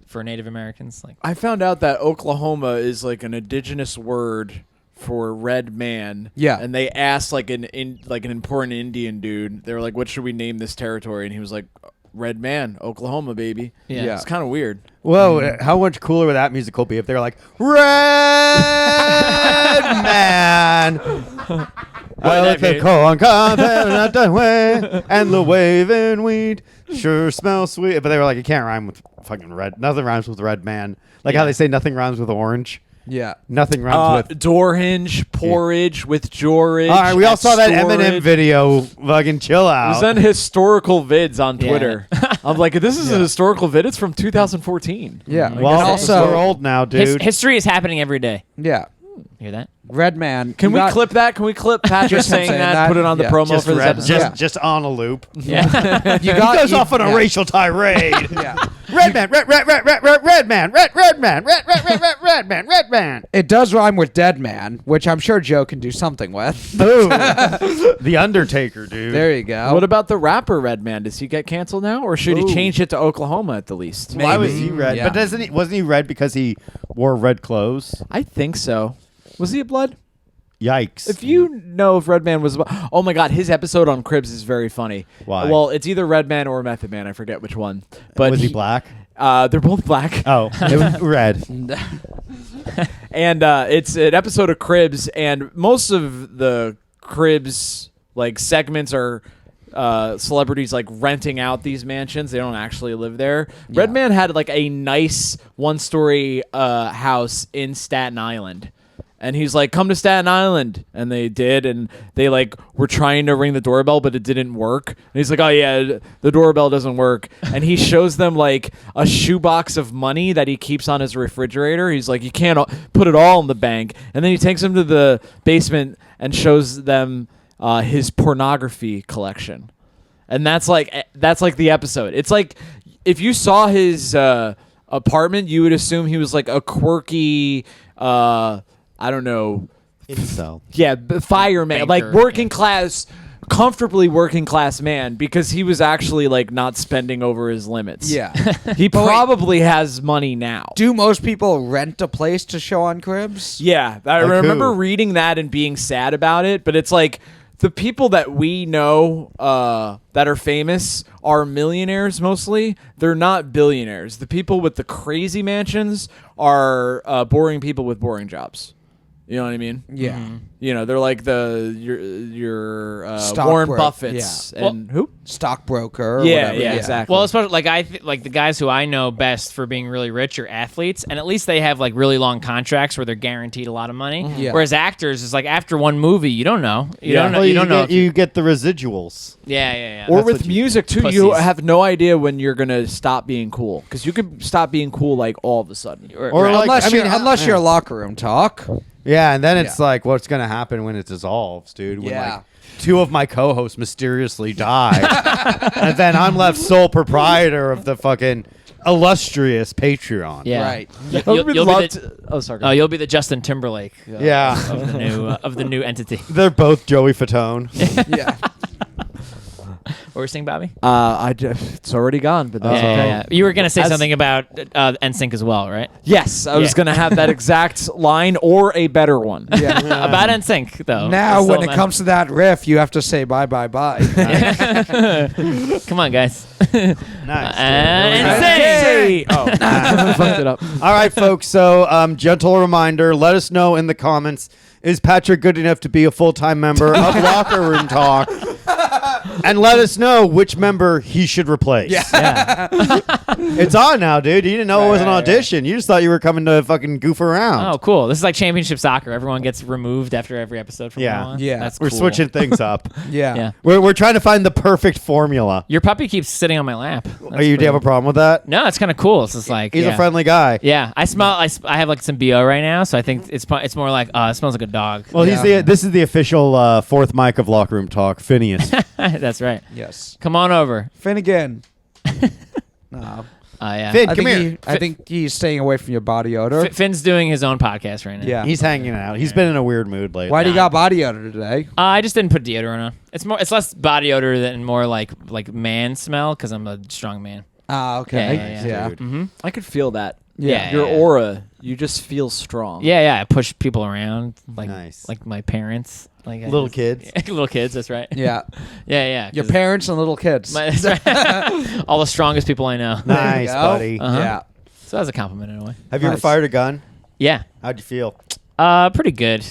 for Native Americans. Like I found out that Oklahoma is like an indigenous word for red man. Yeah. And they asked like an important Indian dude. They were like, "What should we name this territory?" And he was like, "Red Man, Oklahoma, baby." Yeah. It's kind of weird. Whoa, how much cooler would that musical be if they were like, Red Man! I look at corn cob and the waving weed sure smells sweet. But they were like, you can't rhyme with fucking red. Nothing rhymes with red man. Like how they say nothing rhymes with orange. Yeah. Nothing rhymes with door hinge, porridge with George. All right, we all saw that Eminem video. Fucking chill out. It was on historical vids on Twitter. I'm like, this is a historical vid. It's from 2014. Yeah. Well, also we're old now, dude. history is happening every day. Yeah. Hear that? Red Man. Can we clip that? Can we clip Patrick saying that? Put it on the promo just for this episode. Just on a loop. Yeah. He goes off on a racial tirade. Red man, red man, red man. It does rhyme with Dead Man, which I'm sure Joe can do something with. Boom. The Undertaker, dude. There you go. What about the rapper Redman? Does he get canceled now, or should he change it to Oklahoma at the least? Why was he red? Yeah. But wasn't he red because he wore red clothes? I think so. Was he a blood? Yikes. If you know if Redman was... Oh, my God. His episode on Cribs is very funny. Why? Well, it's either Redman or Method Man. I forget which one. But was he black? They're both black. Oh, it was red. And it's an episode of Cribs, and most of the Cribs like segments are celebrities like renting out these mansions. They don't actually live there. Yeah. Redman had like a nice one-story house in Staten Island. And he's like, come to Staten Island. And they did. And they like were trying to ring the doorbell, but it didn't work. And he's like, oh, yeah, the doorbell doesn't work. And he shows them like a shoebox of money that he keeps on his refrigerator. He's like, you can't put it all in the bank. And then he takes them to the basement and shows them his pornography collection. And that's like the episode. It's like if you saw his apartment, you would assume he was like a quirky... I don't know. Incel. Yeah, fireman, Banker, like working class, comfortably working class man, because he was actually like not spending over his limits. Yeah. He probably has money now. Do most people rent a place to show on Cribs? Yeah, I Like remember who? reading that and being sad about it, but it's like the people that we know that are famous are millionaires mostly. They're not billionaires. The people with the crazy mansions are boring people with boring jobs. You know what I mean? Yeah. Mm-hmm. You know, they're like your Stock Warren bro- Buffett's yeah. and who? Stockbroker. Or Yeah, whatever. yeah, exactly. Well, especially like the guys who I know best for being really rich are athletes, and at least they have like really long contracts where they're guaranteed a lot of money. Yeah. Whereas actors is like after one movie, you don't know. You Yeah. don't know. Well, You don't know. you get the residuals. Yeah. Or That's with what you- music too, pussies. you have no idea when you're gonna stop being cool, because you could stop being cool like all of a sudden. Or like, unless you're locker room talk. Yeah, and then it's like, what's going to happen when it dissolves, dude? When Yeah. like two of my co-hosts mysteriously die, and then I'm left sole proprietor of the fucking illustrious Patreon. Yeah. Right. You'll be Oh, sorry. oh, you'll be the Justin Timberlake Yeah. of the new entity. They're both Joey Fatone. Yeah. What were you saying, Bobby? It's already gone, but that's okay. Yeah. You were gonna say As- something about NSYNC as well, right? Yes, I was Yeah. gonna have that exact line or a better one. Yeah. About NSYNC though. Now, It's when still it comes to that riff, you have to say bye, bye, bye. come on, guys. Nice. NSYNC. Oh, fucked it up. All right, folks. So, gentle reminder: let us know in the comments. Is Patrick good enough to be a full-time member of Locker Room Talk? and let us know which member he should replace. Yeah. It's on now, dude. You didn't know it was an audition. You just thought you were coming to fucking goof around. Oh, cool. This is like championship soccer. Everyone gets removed after every episode from now on. Yeah. That's We're cool. switching things up. Yeah. We're trying to find the perfect formula. Your puppy keeps sitting on my lap. Do you have a problem with that? No, it's kind of cool. It's just like He's a friendly guy. Yeah, I have like some BO right now, so I think it's more like it smells like a dog. Well, this is the official fourth mic of Locker Room Talk, Phineas. That's right. Yes. Come on over. Finnegan. No. Yeah. Finn, come here. I think he's staying away from your body odor. Finn's doing his own podcast right now. Yeah. He's hanging out. He's been in a weird mood lately. Why do you got body odor today? I just didn't put deodorant on. It's less body odor than more like man smell because I'm a strong man. Ah, okay. Yeah. Dude. Mm-hmm. I could feel that. Yeah. Your aura, you just feel strong. Yeah. I push people around like Nice. like my parents, like Little kids. little kids. That's right. Yeah. Yeah. Your parents and little kids. That's right. All the strongest people I know. Nice, buddy. Uh-huh. Yeah. So that's a compliment in a way. Have you ever Nice. fired a gun? Yeah. How'd you feel? Pretty good.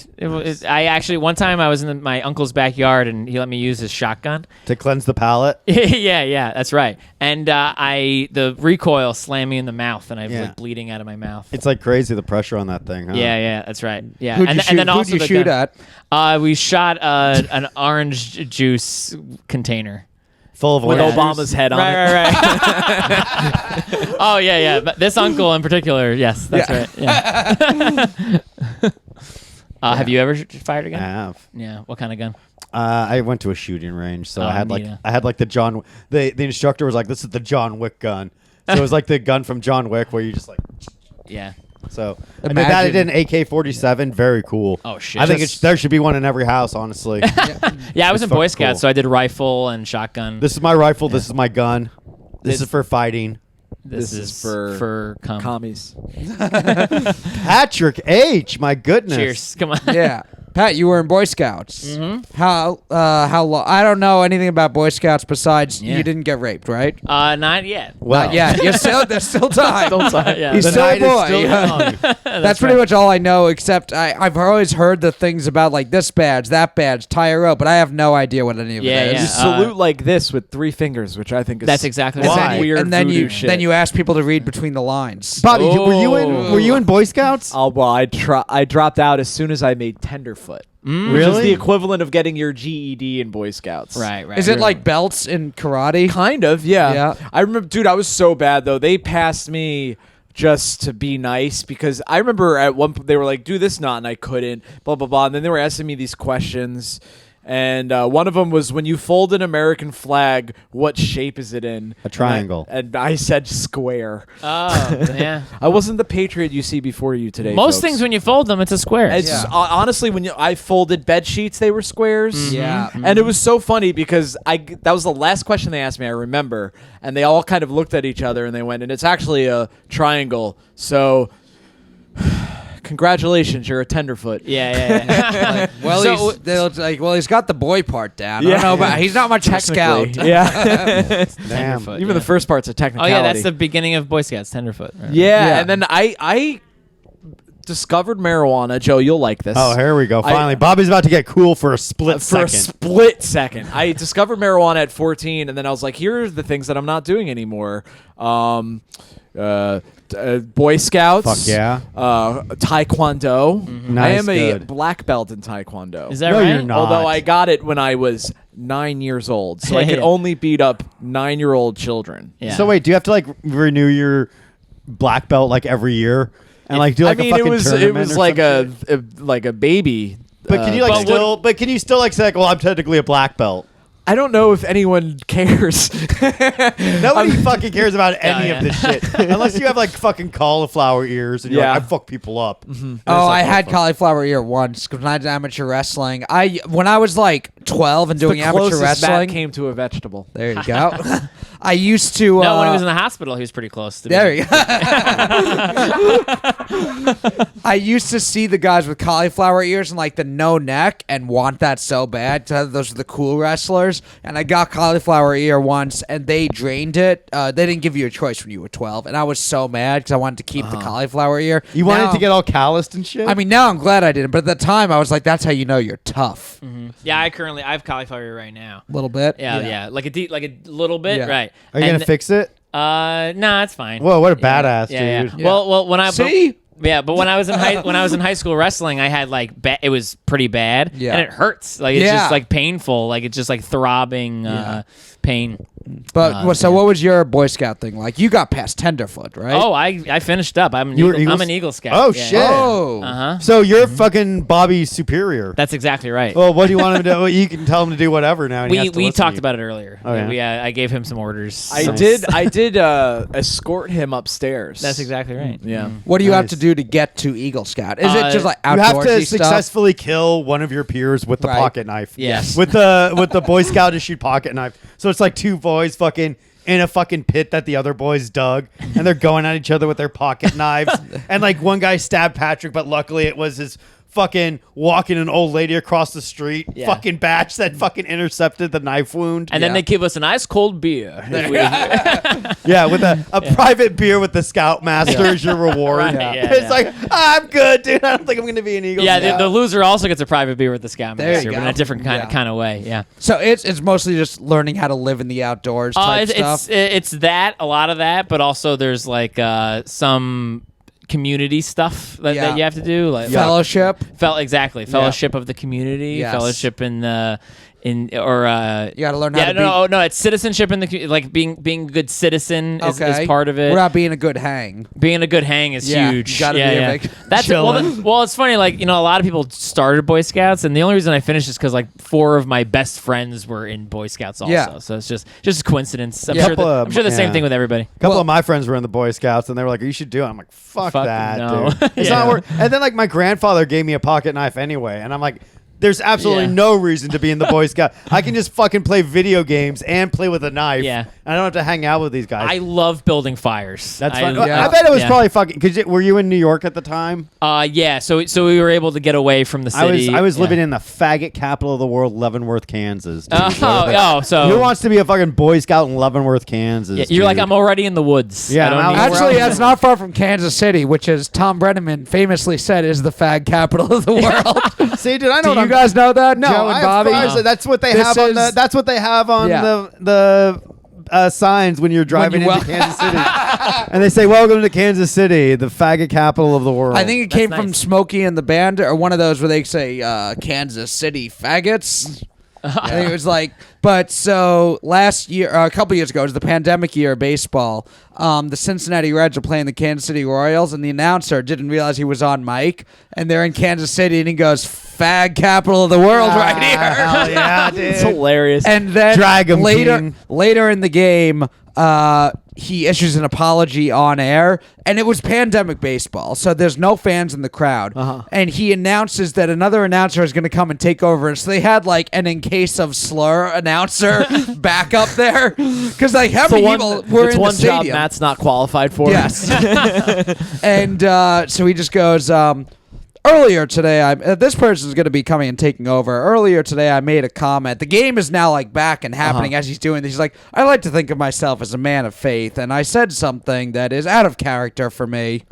I actually one time I was in my uncle's backyard and he let me use his shotgun. To cleanse the palate? yeah, that's right. And the recoil slammed me in the mouth and I was Yeah. like bleeding out of my mouth. It's like crazy, the pressure on that thing, huh? Yeah, that's right. Yeah, Who'd and, you shoot, and then also who'd you the shoot gun. at? We shot an orange juice container. Full of With orange Obama's juice. head on it. Right. Oh yeah. But this uncle in particular, yes, that's right. Yeah. Have you ever fired a I gun? have. Yeah. What kind of gun? I went to a shooting range, so I had neat. the John. The instructor was like, "This is the John Wick gun." So it was like the gun from John Wick, where you just like. Yeah. So I did that. I did an AK-47. Very cool. Oh shit. I think there should be one in every house. Honestly, Yeah, I was in It's Boy fucking Scouts, cool. so I did rifle and shotgun. this is my rifle. This is my gun. This is for fighting. This is for for commies. Patrick H. My goodness. Cheers. Come on. Yeah. Pat, you were in Boy Scouts. Mm-hmm. How long? I don't know anything about Boy Scouts besides Yeah. you didn't get raped, right? Not yet. Well, Yeah, there's still time. Yeah. He's the still a night is boy. still young. That's pretty much all I know, except I've always heard the things about like this badge, that badge, tie a rope, but I have no idea what any of Yeah, it yeah. is. You salute like this with 3 fingers, which I think is That's exactly And why. then you- weird and then voodoo you shit. then you ask people to read between the lines. Bobby, were Oh. you in Boy Scouts? Oh, well, I dropped out as soon as I made tenderfoot. Which is Really? the equivalent of getting your GED in Boy Scouts. Right. Is it like belts in karate? Kind of, yeah. Yeah. I remember, dude, I was so bad, though. They passed me just to be nice because I remember at one point they were like, do this knot, and I couldn't, blah, blah, blah. And then they were asking me these questions. And one of them was, when you fold an American flag, what shape is it in? A triangle. And I said square. Oh, yeah. I wasn't the patriot you see before you today. Most folks. things when you fold them, it's a square. It's Yeah. honestly, when I folded bed sheets, they were squares. Yeah. And it was so funny because that was the last question they asked me, I remember. And they all kind of looked at each other and they went, and it's actually a triangle. So, congratulations, you're a tenderfoot. Yeah. Well, So- he's got the boy part down. I don't know about. He's not much of a scout. Technically, yeah. Damn. Tenderfoot, Even yeah. the first part's a Oh technicality. yeah, that's the beginning of Boy Scouts, tenderfoot. Right. Yeah, and then I discovered marijuana. Joe, you'll like this. Oh, here we go. Finally, Bobby's about to get cool for a split For a second. split second. I discovered marijuana at 14, and then I was like, here are the things that I'm not doing anymore. Boy Scouts. Fuck yeah. Taekwondo. I Nice, am a good. black belt in Taekwondo. Is that No, right? you're not. Although I got it when I was 9 years old, so I could only beat up 9-year-old children. Yeah. So wait, do you have to like renew your black belt like every year and like do like I mean, a fucking it was tournament or like some shit? a baby. But can you like But can you still like say like, well, I'm technically a black belt? I don't know if anyone cares. Nobody fucking cares about any yeah. of this shit unless you have like fucking cauliflower ears and you're Yeah. like, I fuck people up. And Oh, it's like, I had fuck. cauliflower ear once because when I did amateur wrestling. When I was like 12 and doing the amateur closest Matt wrestling. came to a vegetable. There you go. I used to. No, when he was in the hospital, he was pretty close to me. There you go. I used to see the guys with cauliflower ears and like the no neck and want that so bad. Those are the cool wrestlers. And I got cauliflower ear once and they drained it. They didn't give you a choice when you were 12. And I was so mad because I wanted to keep the cauliflower ear. You wanted to get all calloused and shit? I mean, now I'm glad I didn't. But at the time, I was like, that's how you know you're tough. Mm-hmm. Yeah, I have cauliflower ear right now. A little bit? Yeah. Like a little bit, right. Are you going to fix it? No, it's fine. Whoa, what a badass, dude. Yeah. Well, when I see. But when I was in high school wrestling, I had like it was pretty bad, and it hurts. Like it's just like painful. Like it's just like throbbing pain. But what was your Boy Scout thing like? You got past tenderfoot, right? Oh, I finished up. I'm an Eagle Scout. Oh shit! Oh, So you're fucking Bobby's superior. That's exactly right. Well, what do you want him to do? Well, you can tell him to do whatever now. And we talked about it earlier. Oh, yeah. I gave him some orders. I did escort him upstairs. That's exactly right. Yeah. What do you have to do to get to Eagle Scout? Is it just like outdoorsy you have to stuff? successfully kill one of your peers with the pocket knife. Yes. With the Boy Scout issued pocket knife. So it's like two boys fucking in a fucking pit that the other boys dug, and they're going at each other with their pocket knives. And like one guy stabbed Patrick, but luckily it was his fucking walking an old lady across the street fucking batch that fucking intercepted the knife wound. And then they give us an ice cold beer. Yeah, with a private beer with the Scoutmaster as your reward. Right, It's like, I'm good, dude. I don't think I'm going to be an Eagle Scout. The loser also gets a private beer with the Scoutmaster, but in a different kind of way. Yeah. So it's mostly just learning how to live in the outdoors type stuff. It's that, a lot of that, but also there's like some community stuff that you have to do, like fellowship. Fellowship of the community, fellowship in the you got to learn how to no, it's citizenship in the like being a good citizen is part of it. What about being a good hang? Being a good hang is huge. You gotta be a big That's well, it's funny. Like a lot of people started Boy Scouts, and the only reason I finished is because like 4 of my best friends were in Boy Scouts also. Yeah. So it's just a coincidence. I'm sure the same thing with everybody. A couple of my friends were in the Boy Scouts, and they were like, "You should do it." I'm like, "Fuck that, no. dude. It's not work." And then like my grandfather gave me a pocket knife anyway, and I'm like, there's absolutely no reason to be in the Boy Scout. I can just fucking play video games and play with a knife. Yeah. I don't have to hang out with these guys. I love building fires. That's fun. I bet it was probably fucking. Were you in New York at the time? Yeah. So we were able to get away from the city. I was living in the faggot capital of the world, Leavenworth, Kansas. So who wants to be a fucking Boy Scout in Leavenworth, Kansas? Yeah, you're like, I'm already in the woods. Yeah. Actually, that's not far from Kansas City, which, as Tom Brenneman famously said, is the fag capital of the world. See, dude, I know. Do you guys know that? No, Joe and Bobby. That's what they have on the. That's what they have on the signs when you're driving into Kansas City, and they say, "Welcome to Kansas City, the faggot capital of the world." I think it came from Smokey and the Band, or one of those where they say Kansas City faggots. I think it was like, but so last year, a couple years ago, it was the pandemic year of baseball. The Cincinnati Reds are playing the Kansas City Royals, and the announcer didn't realize he was on mic, and they're in Kansas City, and he goes, "Fag capital of the world right here." Hell yeah, dude. It's hilarious. And then Drag 'em, later in the game, he issues an apology on air, and it was pandemic baseball, so there's no fans in the crowd. And he announces that another announcer is going to come and take over. And so they had like an in case of slur announcer back up there, because like how many people were in the one stadium? job Matt's not qualified for. Yes. And so he just goes, earlier today, this person's going to be coming and taking over. Earlier today, I made a comment. The game is now like back and happening as he's doing this. He's like, I like to think of myself as a man of faith, and I said something that is out of character for me.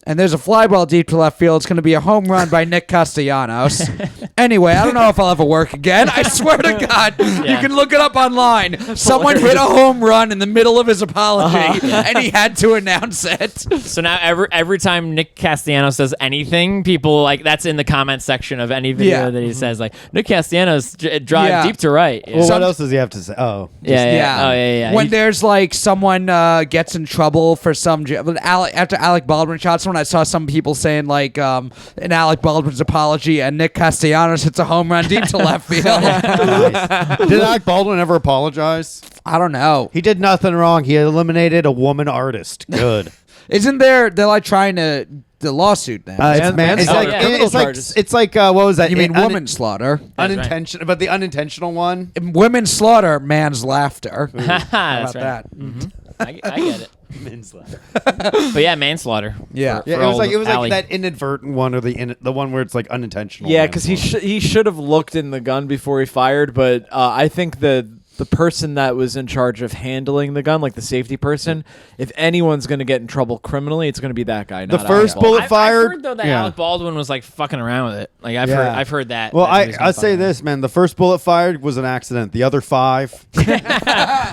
And there's a fly ball deep to left field. It's going to be a home run by Nick Castellanos. Anyway, I don't know if I'll ever work again. I swear to God, you can look it up online. Someone hit a home run in the middle of his apology, and he had to announce it. So now every time Nick Castellanos does anything, people like that's in the comment section of any video that he says, like, Nick Castellanos drive deep to right. Well, what else does he have to say? Oh, yeah. When there's like someone gets in trouble for some after Alec Baldwin shot someone, I saw some people saying like an Alec Baldwin's apology, and Nick Castellanos hits a home run deep to left field. Nice. Did Alec Baldwin ever apologize? I don't know. He did nothing wrong. He eliminated a woman artist. Good. Isn't they're like trying to the lawsuit now. It's manslaughter. It's like what was that? You mean woman slaughter? Unintentional, but the unintentional one. Women slaughter, man's laughter. How That's about right. that? Mm-hmm. I get it. Manslaughter. But yeah, manslaughter. Yeah. Yeah, it was like that inadvertent one, or the one where it's like unintentional. Yeah, because he should have looked in the gun before he fired, but I think the person that was in charge of handling the gun, like the safety person, if anyone's going to get in trouble criminally, it's going to be that guy. The not first Alec bullet fired. I've heard though that Alec Baldwin was like fucking around with it. Like I've heard that. Well, that he was gonna I say fuck this, man. The first bullet fired was an accident. The other 5,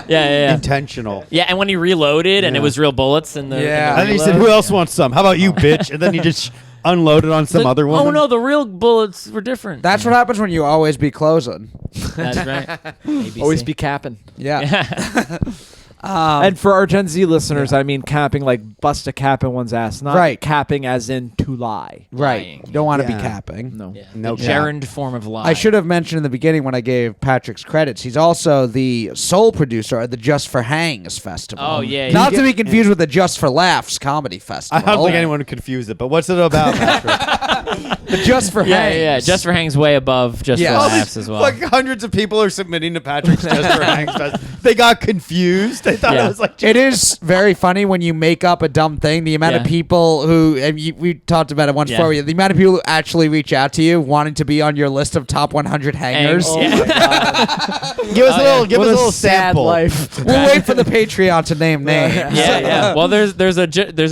yeah. intentional. Yeah, and when he reloaded and it Yeah. was real bullets in the Yeah. And then he said, "Who else wants some? How about you, bitch?" And then he just unloaded on some other woman. Oh no, the real bullets were different. That's what happens when you always be closing. That's right. ABC. Always be capping. Yeah. And for our Gen Z listeners, I mean capping like bust a cap in one's ass, not Right. capping as in to lie. Right. Lying. You don't want to be Yeah. capping. No. Yeah. No the cap. gerund form of lie. I should have mentioned in the beginning when I gave Patrick's credits, he's also the sole producer at the Just for Hangs festival. Oh, yeah, Not yeah. to be confused with the Just for Laughs comedy I festival. don't think anyone would confuse it. But what's it about, Patrick? The Just for Yeah, Hangs. yeah. Just for Hangs way above Just Yeah. for All Laughs as well. Like hundreds of people are submitting to Patrick's Just for Hangs Fest. They got confused. They thought Yeah. it was like It is very funny when you make up a dumb thing. The amount of Yeah. people who, and we talked about it once Yeah. before, the amount of people who actually reach out to you wanting to be on your list of top 100 hangers. Oh, Yeah. give us a little, give What us a a little sad sample. life. We'll wait for the Patreon to name names. Yeah, yeah. Well, there's a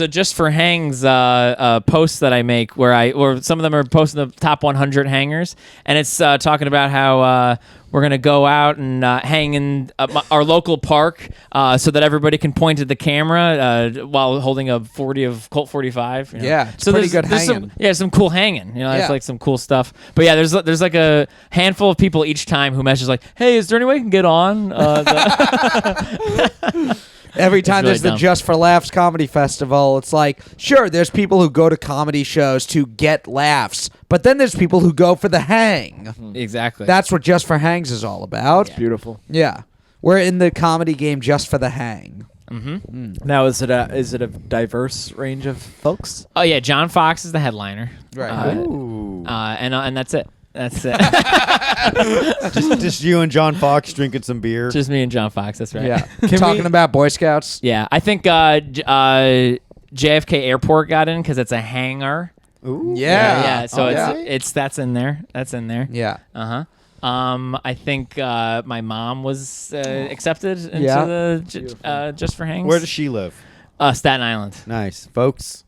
Just for Hangs post that I make where some of them are posting the top 100 hangers, and it's talking about how we're gonna go out and hang in our local park so that everybody can point at the camera while holding a 40 of Colt 45. You know? Yeah, it's pretty good hanging. Some cool hanging. You know, it's Yeah. like some cool stuff. But yeah, there's like a handful of people each time who message like, "Hey, is there any way I can get on?" Every time really there's the dumb. Just for Laughs comedy festival, it's like, sure, there's people who go to comedy shows to get laughs, but then there's people who go for the hang. Exactly. That's what Just for Hangs is all about. Beautiful. Yeah. We're in the comedy game just for the hang. Now, is it a diverse range of folks? Oh yeah, John Fox is the headliner. Right. Ooh. And that's it. That's it. just you and John Fox drinking some beer. Just me and John Fox. That's right. Yeah. Talking about Boy Scouts. Yeah. I think JFK Airport got in because it's a hangar. Ooh. Yeah. Yeah. So Oh, it's that's in there. That's in there. Yeah. Uh huh. I think my mom was accepted into Yeah. the Just for Hangs. Where does she live? Staten Island. Nice, folks.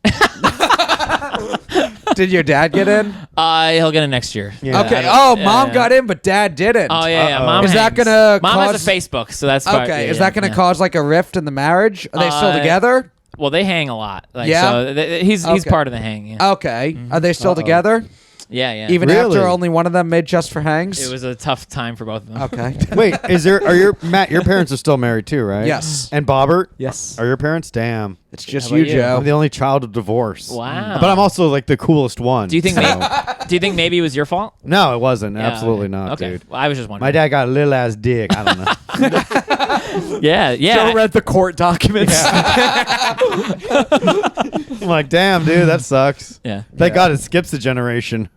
Did your dad get in? He'll get in next year. Yeah. Okay. I don't- Mom got in, but dad didn't. Oh yeah, yeah. Uh-oh. Mom Is that hangs. gonna Mom cause- has a Facebook, so that's fine. Okay. Yeah, Is yeah, that going to yeah. cause like a rift in the marriage? Are they still Uh, together? Well, they hang a lot. Like, Yeah? So he's Okay. part of the hang. Yeah. Okay. Are they still Uh-oh. together? Yeah, yeah. Even Really? after only one of them made Just for Hangs? It was a tough time for both of them. Okay. Wait, Matt? Your parents are still married too, right? Yes. And Bobbert? Yes. Are your parents? Damn. It's just How you, about you? Joe. I'm the only child of divorce. Wow. But I'm also like the coolest one. Do you think? so- Do you think maybe it was your fault? No, it wasn't. Yeah, Absolutely okay. not, Okay. dude. Well, I was just My wondering. dad got a little ass dick. I don't know. Yeah, yeah. Joe read the court documents. I'm like, damn, dude, that sucks. Yeah. Thank God it skips a generation.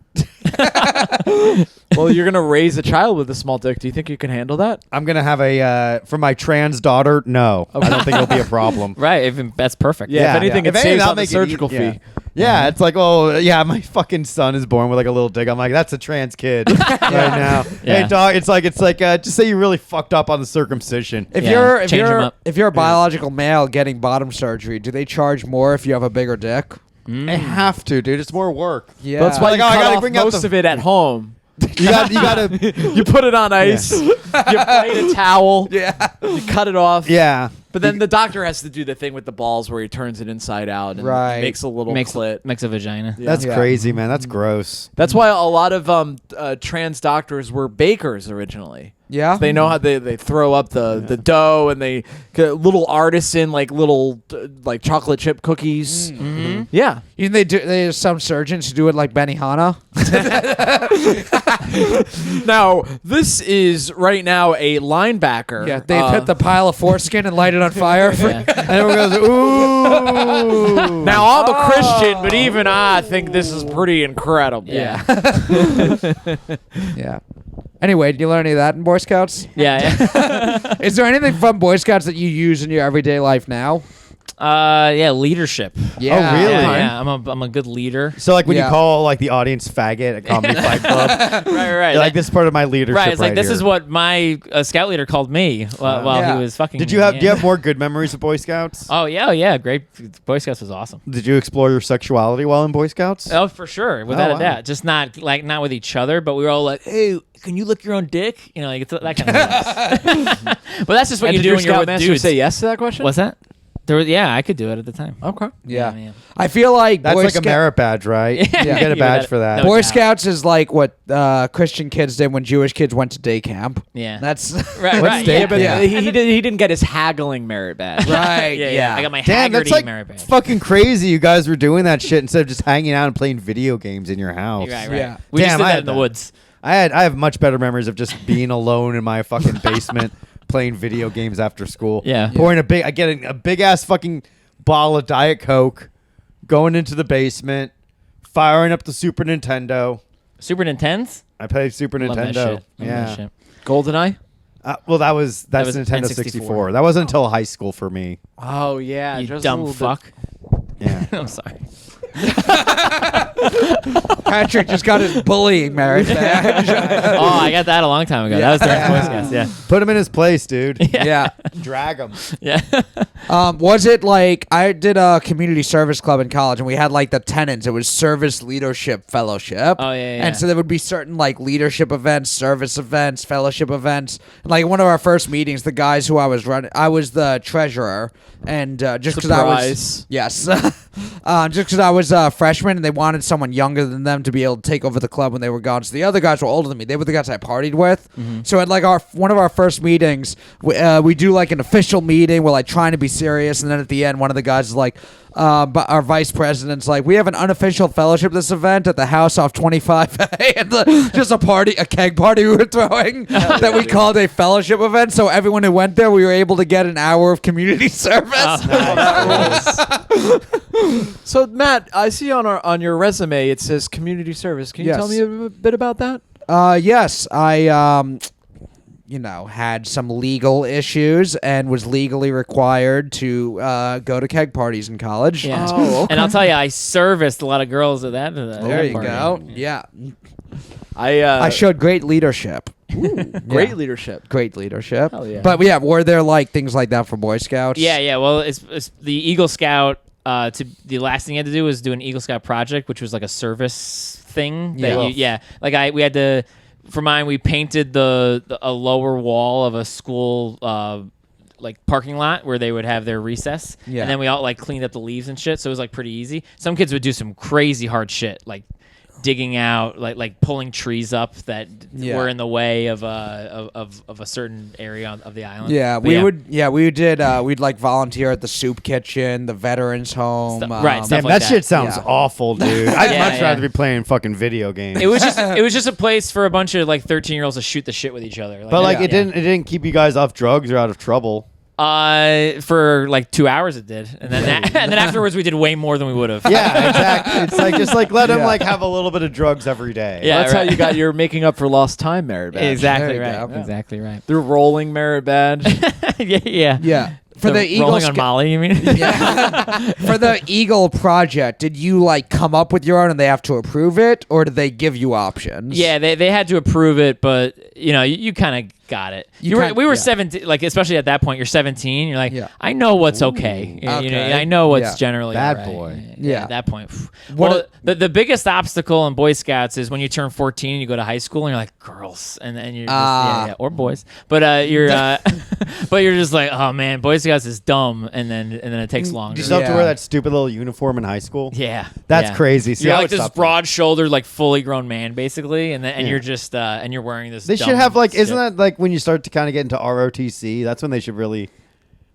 Well, you're gonna raise a child with a small dick. Do you think you can handle that? I'm gonna have a for my trans daughter. No, I don't think it'll be a problem. Right. That's perfect. Yeah. If anything, it saves on the surgical yeah. fee. Yeah, it's like, oh, yeah, my fucking son is born with like a little dick. I'm like, that's a trans kid right now. Yeah. Hey, dog, it's like, just say you really fucked up on the circumcision. If Yeah, you're if change 'em you're up. if you're a biological male getting bottom surgery, do they charge more if you have a bigger dick? I have to, dude. It's more work. Yeah. That's why Like, you oh, I cut gotta off bring out most the- of it at home. You gotta, You put it on ice. You plate a towel. Yeah. You cut it off. yeah. But then the doctor has to do the thing with the balls where he turns it inside out and Right. makes a little makes clit. makes a vagina. Yeah. That's Yeah. crazy, man. That's gross. That's why a lot of trans doctors were bakers originally. Yeah. So they know how they throw up the dough, and they get little artisan little chocolate chip cookies. Mm-hmm. Yeah. You think there's some surgeons who do it like Benihana? Now, this is right now a linebacker. Yeah, they put the pile of foreskin and light it on fire. Yeah. And everyone goes, ooh. Now, I'm a Christian, but even I think this is pretty incredible. Yeah. Yeah. Anyway, did you learn any of that in Boy Scouts? Yeah. Is there anything from Boy Scouts that you use in your everyday life now? Leadership. Yeah. Oh, really? Yeah, I'm a good leader. So like when you Yeah. call like the audience faggot at Comedy Fight Club, Right. you're like, this is part of my leadership. Right. It's like this here. is what my scout leader called me while Yeah. he was fucking. Did me, you have? yeah. Do you have more good memories of Boy Scouts? Oh yeah. Great. Boy Scouts was awesome. Did you explore your sexuality while in Boy Scouts? Oh, for sure, without wow. a doubt. Just not with each other, but we were all like, "Hey, can you lick your own dick?" You know, like it's that kind of stuff. But that's just what And you did do your when you're with Scoutmaster dudes. say yes to that question? What's that? I could do it at the time. Okay. Yeah. I feel like That's Boy like a merit badge, right? You get a Yeah, badge that- for that. no Boy doubt. Scouts is like what Christian kids did when Jewish kids went to day camp. Yeah. That's Right. day Yeah, but Yeah. He didn't get his haggling merit badge. right. Yeah. I got my Damn, Haggerty that's like merit badge. fucking crazy. You guys were doing that shit instead of just hanging out and playing video games in your house. Right. Yeah. We just Damn, did I that had in the that. woods. I have much better memories of just being alone in my fucking basement playing video games after school. Yeah. Pouring a big ass fucking bottle of Diet Coke, going into the basement, firing up the Super Nintendo. Super Nintendos? I played Super Love that Nintendo. shit. Love Yeah. that shit. GoldenEye? Well, that's was Nintendo N64. 64. That wasn't until high school for me. Oh, yeah. You just a dumb little fuck. Yeah. I'm sorry. Patrick just got his bullying merit badge. Oh, I got that a long time ago. That was during Boy Scouts. Yeah. Put him in his place, dude. Yeah. Drag him. Yeah. Was it like I did a community service club in college and we had like the tenants. It was service leadership fellowship. Oh, yeah. And so there would be certain like leadership events, service events, fellowship events. And, like one of our first meetings, the guys who I was running, I was the treasurer, and just because I was Surprise. yes, just because I was a freshman and they wanted someone younger than them to be able to take over the club when they were gone. So the other guys were older than me. They were the guys I partied with. So at like one of our first meetings, we do like an official meeting. We're like trying to be serious, and then at the end, one of the guys is like, but our vice president's like, we have an unofficial fellowship this event at the house off 25A, and just a keg party we were throwing that we called a fellowship event. So everyone who went there, we were able to get an hour of community service. So, Matt, I see on your resume it says community service. Can you Yes. tell me a bit about that? Yes, I had some legal issues and was legally required to go to keg parties in college. Yeah. Oh, okay. And I'll tell you, I serviced a lot of girls at that. There you go. Yeah. I I showed great leadership. great Yeah. leadership. Great leadership. Hell yeah. But yeah, were there like things like that for Boy Scouts? Yeah. Well, it's the Eagle Scout. The last thing you had to do was do an Eagle Scout project, which was like a service thing. We had to. For mine, we painted a lower wall of a school like parking lot where they would have their recess. Yeah. And then we all like cleaned up the leaves and shit. So it was like pretty easy. Some kids would do some crazy hard shit, like digging out, like pulling trees up that were in the way of a certain area of the island. Yeah, But we'd like volunteer at the soup kitchen, the veterans home. Right, stuff Damn, like that shit sounds Yeah. awful, dude. I'd Yeah, much yeah. rather be playing fucking video games. It was just a place for a bunch of like 13-year-olds to shoot the shit with each other. but like Yeah. it didn't keep you guys off drugs or out of trouble. For like 2 hours it did, and then and then afterwards we did way more than we would have. Yeah, exactly. It's like just like let them Yeah. like have a little bit of drugs every day. Yeah. That's right. how you got your making up for lost time merit badge. Exactly There you right. go. Exactly right. The rolling merit badge. Yeah. Yeah. For the Eagle rolling on Sc- Molly, you mean? Yeah. For the Eagle project, did you like come up with your own and they have to approve it, or did they give you options? Yeah, they had to approve it, but you kind of got it. We were 17, like especially at that point. You're 17. You're like, Yeah. I know what's okay. Okay. I know what's Yeah. generally Bad all right. boy. Yeah. At that point. What Well, the biggest obstacle in Boy Scouts is when you turn 14 and you go to high school and you're like girls, and you're just, or boys, but you're but you're just like, oh man, Boy Scouts is dumb, and then it takes longer. Do you still have to Yeah. wear that stupid little uniform in high school? Yeah, That's yeah. crazy. See, You're I like would this stop that. broad-shouldered, like fully grown man, basically, and Yeah. you're just and you're wearing this. They dumb should have like, isn't shit. that like when you start to kind of get into ROTC, that's when they should really,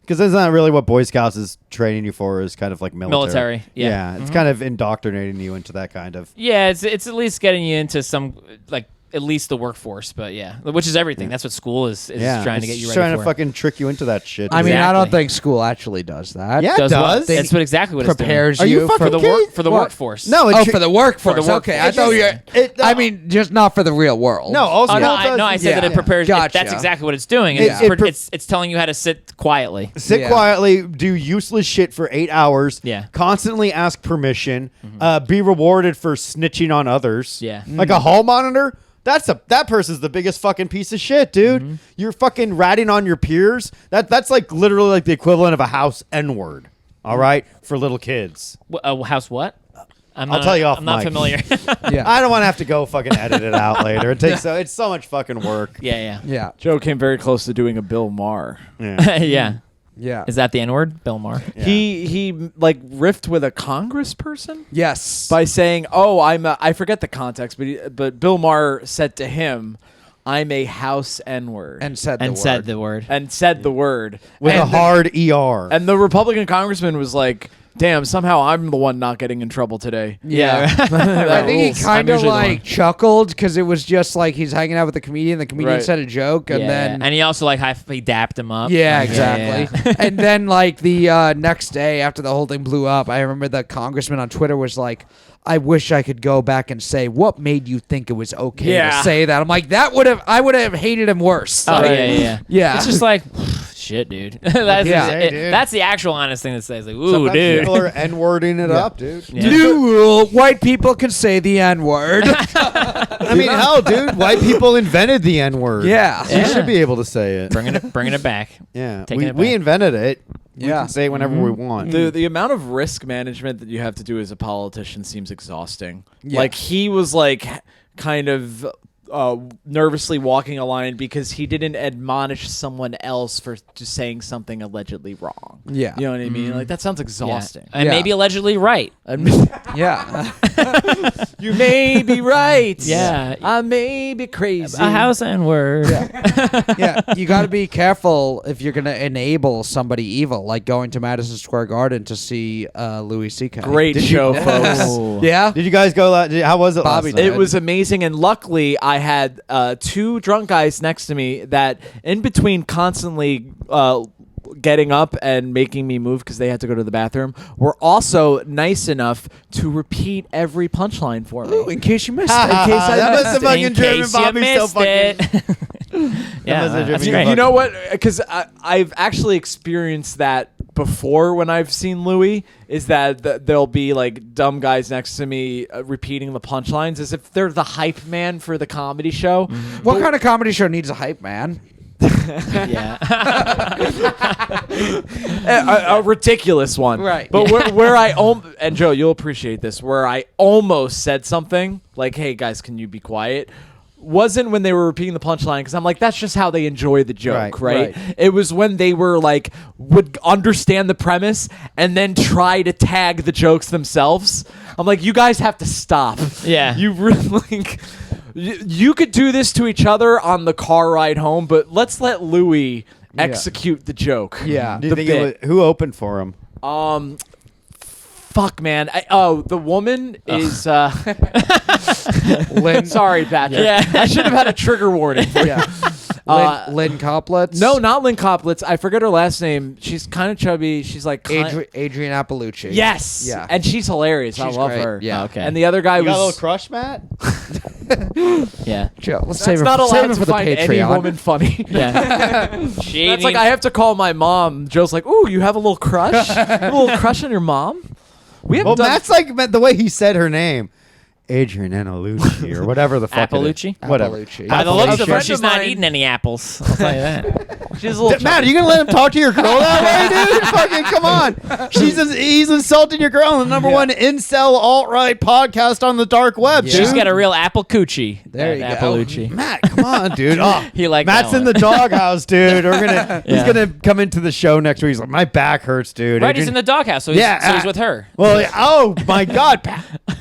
because that's not really what Boy Scouts is training you for. Is kind of like military. Yeah. It's kind of indoctrinating you into that kind of. Yeah, it's at least getting you into some like. At least the workforce, but which is everything. That's what school is trying to get you ready trying for. to fucking trick you into that shit. I mean, I Exactly. don't think school actually does that. Yeah, it does. That's exactly what prepares it's doing. you Are you for the fucking for the What? workforce. No, for the workforce. For the Okay, I workforce. thought you. It- I mean, just not for the real world. No, also Oh, no, it does- I said that it Yeah. prepares. Gotcha. That's exactly what it's doing. It's telling you how to sit quietly. Sit Yeah. quietly, do useless shit for 8 hours. Yeah. Constantly ask permission. Be rewarded for snitching on others. Yeah. Like a hall monitor. That person's the biggest fucking piece of shit, dude. You're fucking ratting on your peers. That's like literally like the equivalent of a house N-word. All right, for little kids. House what? I'll tell you off I'm not mic. familiar. Yeah. I don't want to have to go fucking edit it out later. It's so much fucking work. Yeah. Yeah. Joe came very close to doing a Bill Maher. Yeah. Yeah. Yeah. Is that the N-word? Bill Maher. Yeah. He like riffed with a congressperson Yes. by saying, "Oh, I forget the context, but Bill Maher said to him, I'm a house N-word," and said And the said word. the word. and said the word With and a hard ER. And the Republican congressman was like, "Damn, somehow I'm the one not getting in trouble today." Yeah. I think he kind of like chuckled because it was just like he's hanging out with the comedian. The comedian Right. said a joke, and then and he also like he dapped him up. yeah, Like, exactly. And then like the next day after the whole thing blew up, I remember the congressman on Twitter was like, "I wish I could go back and say what made you think it was okay Yeah. to say that." I'm like, I would have hated him worse. Oh Like, yeah. yeah. It's just like shit, dude. That's Yeah. Hey, dude. that's the actual honest thing to say. It's like, ooh, Sometimes dude. people are N-wording it up, dude. Yeah. New rule: white people can say the N word. I mean, hell, dude. White people invented the N-word. Yeah. So you should be able to say it. Bringing it back. Yeah, Taking it we back. invented it. We Yeah. can say it whenever we want. The amount of risk management that you have to do as a politician seems exhausting. Yeah. Like he was like kind of nervously walking a line because he didn't admonish someone else for just saying something allegedly wrong. Yeah. You know what I mean? Like that sounds exhausting. And Yeah. maybe allegedly right. Yeah. You may be right. Yeah. I may be crazy. A house and word. Yeah, you got to be careful if you're going to enable somebody evil, like going to Madison Square Garden to see Louis C.K. Great show, folks. Yeah, Did you guys go? How was it? Bobby last did. night? It was amazing, and luckily I had two drunk guys next to me that, in between constantly getting up and making me move because they had to go to the bathroom, were also nice enough to repeat every punchline for me. Ooh, in case you missed Ha, it. ha, In case ha, I that missed must have it. fucking In German case you Bobby's so missed fucking. it. Yeah, must have that's driven great. You know what? Because I've actually experienced that before when I've seen Louis, is that there'll be like dumb guys next to me repeating the punchlines as if they're the hype man for the comedy show. What kind of comedy show needs a hype man? Yeah. A ridiculous one, Right. But where I and Joe, you'll appreciate this, where I almost said something like, "Hey guys, can you be quiet?" Wasn't when they were repeating the punchline, because I'm like, that's just how they enjoy the joke, right? It was when they were like, would understand the premise and then try to tag the jokes themselves. I'm like, you guys have to stop. Yeah. You really. You could do this to each other on the car ride home, but let's let Louis execute the joke. Yeah. Do you the think bit. who opened for him? Fuck, man. The woman is. Lynn. Sorry, Patrick. Yeah. I should have had a trigger warning. Yeah. Lynn Coplitz. No, not Lynn Coplitz. I forget her last name. She's kind of chubby. She's like Adrian Appalucci. Yes. Yeah. And she's hilarious. I She's love great. her. Yeah. Okay. And the other guy You got a little was. crush, Matt? Yeah. Joe, let's That's save it, not save allowed it to for the find any Patreon. woman funny. Yeah. She That's like I have to call my mom. Joe's like, "Ooh, you have a little crush? A little crush on your mom?" We haven't Well, done. Matt's like the way he said her name, Adrian Appalucci or whatever the fuck. Appalucci? It is. Whatever. Appalucci. By the looks of her, friend she's of not mine- eating any apples. I'll tell you that. She's a little. Matt, are you gonna let him talk to your girl that way, dude? Fucking come on! He's insulting your girl on the number one incel alt-right podcast on the dark web. Yeah. Dude. She's got a real apple coochie. There you that go. Appalucci. Matt, come on, dude. Oh, He liked Matt's that in one. the doghouse, dude. He's Yeah. gonna come into the show next week. He's like, my back hurts, dude. Right, he's in the doghouse, so he's with her. Well, oh my God,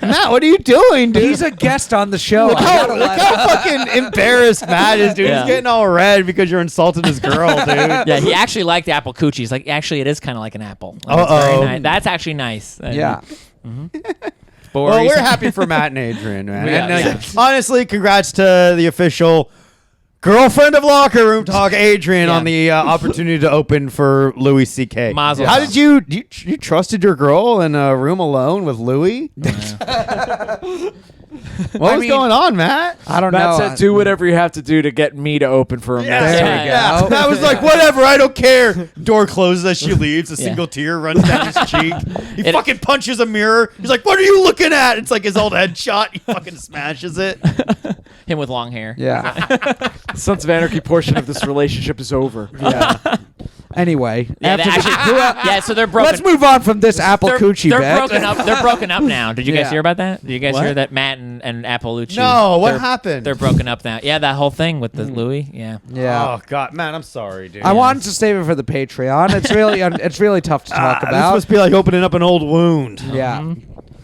Matt, what are you doing, dude? He's a guest on the show. Look how fucking embarrassed Matt is, dude. Yeah. He's getting all red because you're insulting his girl, dude. Yeah, he actually liked apple coochie. He's like, actually, it is kind of like an apple. Like, it's Uh-oh. very nice. That's actually nice. Yeah. Well, we're happy for Matt and Adrian, man. Yeah, And, honestly, congrats to the official girlfriend of Locker Room Talk, Adrian, on the opportunity to open for Louis C.K. Mazel How tov. did you trusted your girl in a room alone with Louis? What was going on, Matt? I don't Matt know. said, "Do whatever you have to do to get me to open for him." There we go. Matt was like, whatever, I don't care. Door closes as she leaves. A single tear runs down his cheek. He fucking punches a mirror. He's like, what are you looking at? It's like his old headshot. He fucking smashes it. Him with long hair. Yeah. Sons of Anarchy portion of this relationship is over. Yeah. Anyway, Yeah, after actually, yeah, so they're broken. let's move on from this apple coochie they're bet. broken up. They're broken up now. Did you guys Yeah. hear about that? Did you guys What? hear that Matt and Appaloochie? No, what they're- happened? They're broken up now. Yeah, that whole thing with the Louis. Yeah. Yeah. Oh God, man, I'm sorry, dude. I wanted to save it for the Patreon. It's really tough to talk This about. must be like opening up an old wound. Yeah.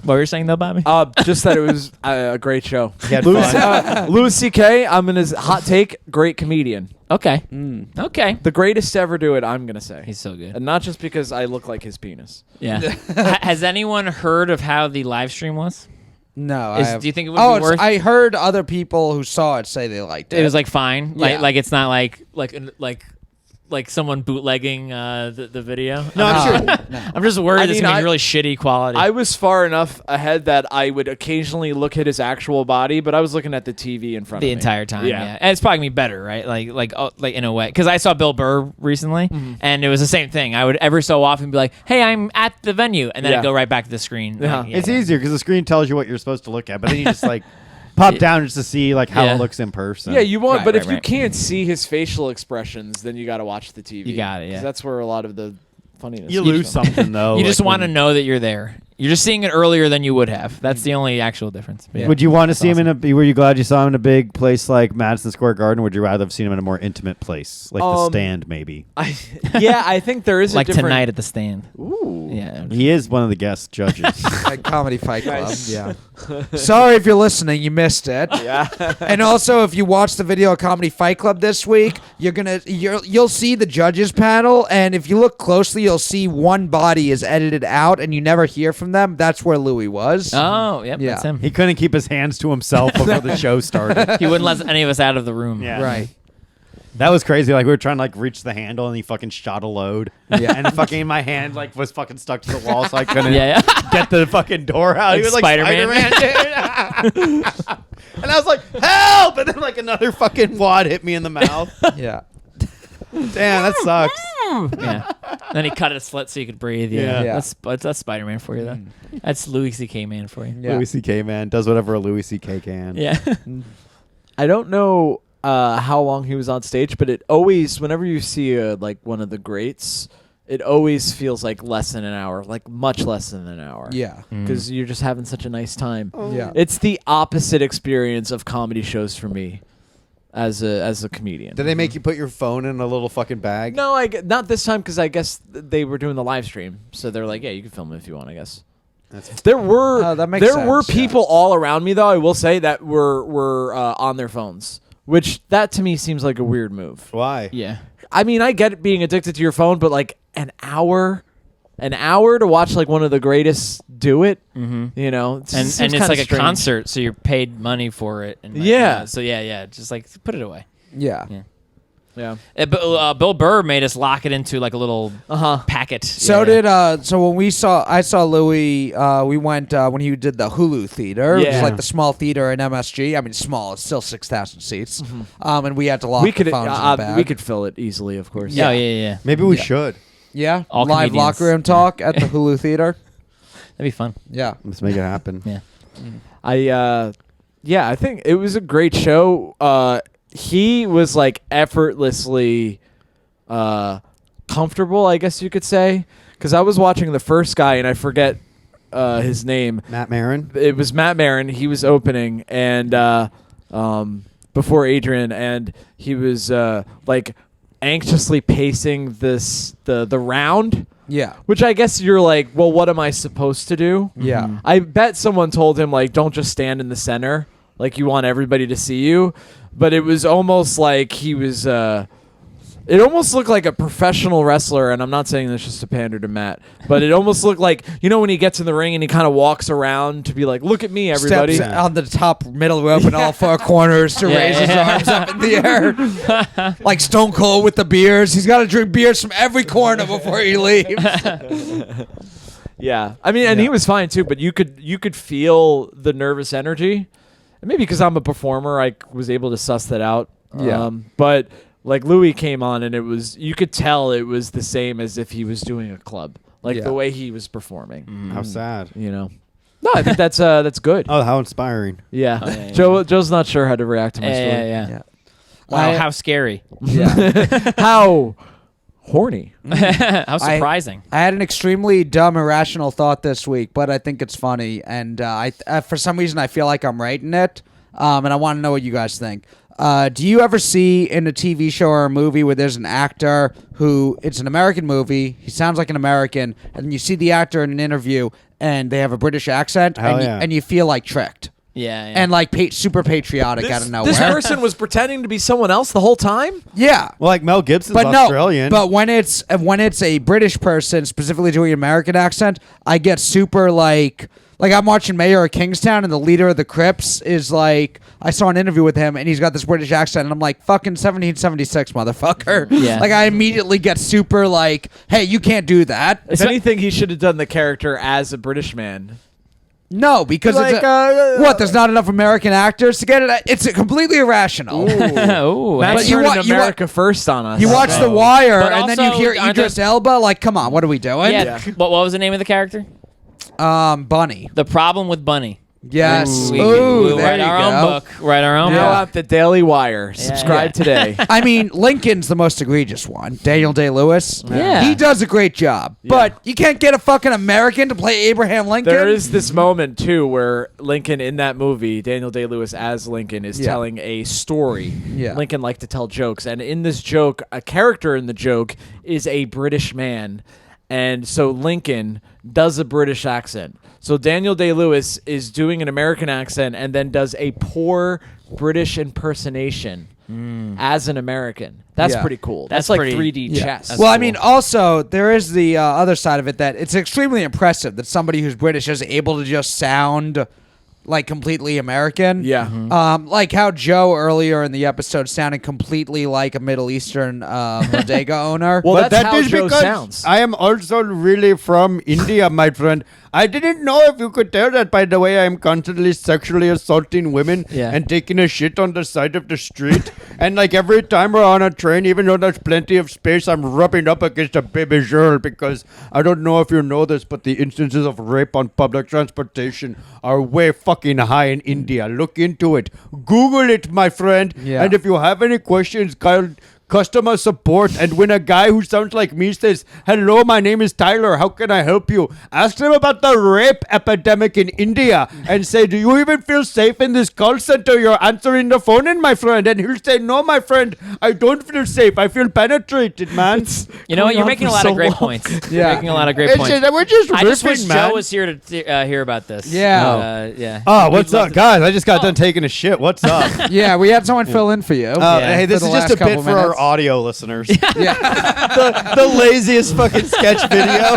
What were you saying though, Bobby? Just that it was a great show. He had Louis, fun. Louis C.K. I'm in his hot take. Great comedian. Okay. Okay. The greatest to ever do it. I'm gonna say. He's so good. And not just because I look like his penis. Yeah. Has anyone heard of how the live stream was? No. Do you think it would be worth? I heard other people who saw it say they liked it. It was like fine. Yeah. Like it's not like someone bootlegging the video. No, I'm sure. I'm just worried I it's mean, gonna be I- really shitty quality. I was far enough ahead that I would occasionally look at his actual body, but I was looking at the TV in front the of me. entire time, yeah. And it's probably gonna be better, right? Like in a way, because I saw Bill Burr recently, and it was the same thing. I would every so often be like, "Hey, I'm at the venue," and then Yeah. I'd go right back to the screen. Yeah. Like, It's easier because the screen tells you what you're supposed to look at, but then you just like pop down just to see like how Yeah. it looks in person. Yeah, you want, Right, but right, if you right. can't see his facial expressions, then you got to watch the TV. You got it, yeah. 'Cause that's where a lot of the funniness. You comes lose from. something though. You just like want to when- know that you're there. You're just seeing it earlier than you would have. That's the only actual difference. But yeah. Would you want to see him awesome. in a? Were you glad you saw him in a big place like Madison Square Garden? Or would you rather have seen him in a more intimate place, like the Stand, maybe? I think there is like a different. tonight at the Stand? Ooh. Yeah. He is one of the guest judges. at Comedy Fight Club. Nice. Yeah. Sorry if you're listening, you missed it. Yeah. And also, if you watch the video of Comedy Fight Club this week, you'll see the judges panel, and if you look closely, you'll see one body is edited out, and you never hear from them. That's where Louis was. Oh, yep, Yeah. that's him. He couldn't keep his hands to himself before the show started. He wouldn't let any of us out of the room. Yeah. Right. That was crazy. Like we were trying to like reach the handle, and he fucking shot a load. Yeah. And fucking my hand like was fucking stuck to the wall, so I couldn't Yeah, yeah. get the fucking door out. Like He was like Spider-Man. Spider-Man, dude. And I was like, help! And then like another fucking wad hit me in the mouth. Yeah. Damn, that sucks. Yeah. Then he cut a slit so you could breathe. Yeah. Yeah. That's Spider-Man for you, though. That's Louis C.K. man for you. Yeah. Louis C.K. man does whatever a Louis C.K. can. Yeah. I don't know how long he was on stage, but it always, whenever you see like one of the greats, it always feels like less than an hour, like much less than an hour. Yeah. Because you're just having such a nice time. Yeah. It's the opposite experience of comedy shows for me as a comedian. Did they make you put your phone in a little fucking bag? No, not this time because I guess they were doing the live stream, so they're like, yeah, you can film it if you want, I guess. There were that makes there were sense, yeah. people all around me though. I will say that were on their phones, which that to me seems like a weird move. Why? Yeah. I mean, I get being addicted to your phone, but like an hour to watch like one of the greatest do it, you know, And it's like a concert, so you're paid money for it. And like, Yeah. So yeah, just like put it away. Yeah. Yeah. Bill Burr made us lock it into like a little packet. So when I saw Louis, we went when he did the Hulu theater. It was Yeah. like the small theater in MSG. I mean, small. It's still 6,000 seats. And we had to lock the phones in the bag. we could fill it easily, of course. Yeah. Maybe we should. Yeah. All Live comedians. locker room talk at the Hulu theater. That'd be fun. Yeah. Let's make it happen. Yeah. I think it was a great show. He was like effortlessly comfortable, I guess you could say, because I was watching the first guy and I forget his name. Matt Maron. It was Matt Maran. He was opening and before Adrian, and he was like anxiously pacing the round. Yeah. Which I guess you're like, well, what am I supposed to do? Yeah. I bet someone told him, like, don't just stand in the center. Like, you want everybody to see you. But it was almost like he was... it almost looked like a professional wrestler, and I'm not saying this just to pander to Matt, but it almost looked like, when he gets in the ring and he kind of walks around to be like, look at me, everybody. Steps on the top middle rope in all four corners to raise his arms up in the air. Like Stone Cold with the beers. He's got to drink beers from every corner before he leaves. Yeah. I mean, and he was fine too, but you could feel the nervous energy. And maybe because I'm a performer, I was able to suss that out. Yeah. But... like Louis came on and you could tell it was the same as if he was doing a club, like the way he was performing. How sad. No, I think that's good. Oh, how inspiring. Yeah. Oh, yeah. Joe's not sure how to react to my story. Yeah. Wow, how scary. Yeah. How horny. How surprising. I had an extremely dumb, irrational thought this week, but I think it's funny, and I for some reason I feel like I'm right in it, and I want to know what you guys think. Do you ever see in a TV show or a movie where there's an actor who, it's an American movie, he sounds like an American, and you see the actor in an interview and they have a British accent, and you feel like tricked? Yeah. And like super patriotic out of nowhere. This person was pretending to be someone else the whole time? Yeah. Well, like Mel Gibson's But Australian. no, but when it's a British person specifically doing an American accent, I get super like I'm watching Mayor of Kingstown and the leader of the Crips is like, I saw an interview with him and he's got this British accent and I'm like, fucking 1776, motherfucker. Yeah. Like I immediately get super like, hey, you can't do that. If anything, he should have done the character as a British man. No, because Like, what? There's not enough American actors to get it. It's completely irrational. Ooh. Matt's But you turning wa- you wa- America first on us. You watch The Wire But and then you also, hear aren't Idris Elba. Like, come on, what are we doing? Yeah. What was the name of the character? Bunny. The Problem with Bunny. Yes. We'll there write you our go. own book. Write our own Now book. out the Daily Wire. Subscribe today. I mean, Lincoln's the most egregious one. Daniel Day-Lewis. Yeah. He does a great job. But you can't get a fucking American to play Abraham Lincoln. There is this moment, too, where Lincoln in that movie, Daniel Day-Lewis as Lincoln, is telling a story. Yeah. Lincoln liked to tell jokes. And in this joke, a character in the joke is a British man. And so Lincoln does a British accent. So Daniel Day-Lewis is doing an American accent and then does a poor British impersonation as an American. That's pretty cool. That's like pretty- 3D chess. That's Well, I cool. mean, also, there is the other side of it that it's extremely impressive that somebody who's British is able to just sound like completely American. Yeah. Like how Joe earlier in the episode sounded completely like a Middle Eastern bodega owner. Well, But that's that how is Joe because sounds. I am also really from India, my friend. I didn't know if you could tell that by the way I'm constantly sexually assaulting women and taking a shit on the side of the street. And like every time we're on a train, even though there's plenty of space, I'm rubbing up against a baby girl because I don't know if you know this, but the instances of rape on public transportation are way fucking high in India. Look into it. Google it, my friend. Yeah. And if you have any questions, Kyle, customer support, and when a guy who sounds like me says, "Hello, my name is Tyler, how can I help you?" Ask them about the rape epidemic in India and say, "Do you even feel safe in this call center you're answering the phone in, my friend?" And he'll say, "No, my friend, I don't feel safe. I feel penetrated, man." You know what? You're on making a for lot so of great long. points. Yeah. You're making a lot of great It's points. just, we're just I just wish riffing, man. Joe was here to hear about this. Yeah. Yeah. Oh, what's We'd love up, to- guys? I just got done taking a shit. What's up? Yeah, we had someone fill in for you. Hey, this For is the just a last bit couple for our minutes. audio listeners. Yeah. the laziest fucking sketch video.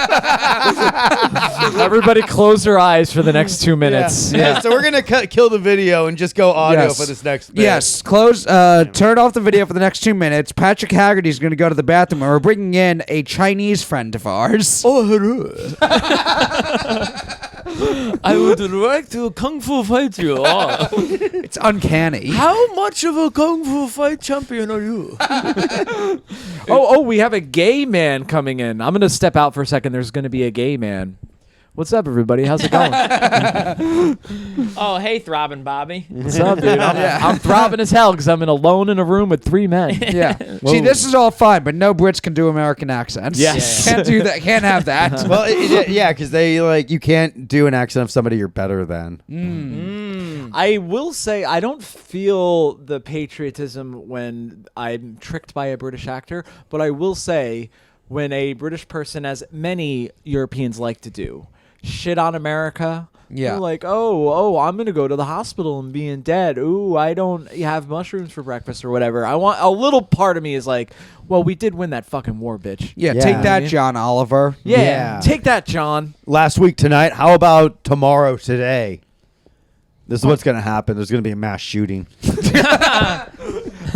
Everybody close their eyes for the next 2 minutes. Yeah. So we're gonna kill the video and just go audio Yes. for this next bit. Yes, turn off the video for the next 2 minutes. Patrick Haggerty is going to go to the bathroom, and we're bringing in a Chinese friend of ours. Oh, hello. I would like to kung fu fight you. It's uncanny. How much of a kung fu fight champion are you? Oh, we have a gay man coming in. I'm going to step out for a second. There's going to be a gay man. What's up, everybody? How's it going? Oh, hey, throbbing Bobby. What's up, dude? I'm throbbing as hell because I'm alone in a room with 3 men. Yeah. See, this is all fine, but no Brits can do American accents. Yes. Can't do that. Can't have that. Well, yeah, because they you can't do an accent of somebody you're better than. I will say I don't feel the patriotism when I'm tricked by a British actor, but I will say when a British person, as many Europeans like to do, shit on America. Yeah. They're like, oh, I'm going to go to the hospital and being dead. Ooh, I don't have mushrooms for breakfast or whatever. I want a little part of me is like, well, we did win that fucking war, bitch. Yeah, Yeah. take that, John Oliver. Yeah. Take that, John. Last week tonight. How about tomorrow today? This is what's going to happen. There's going to be a mass shooting.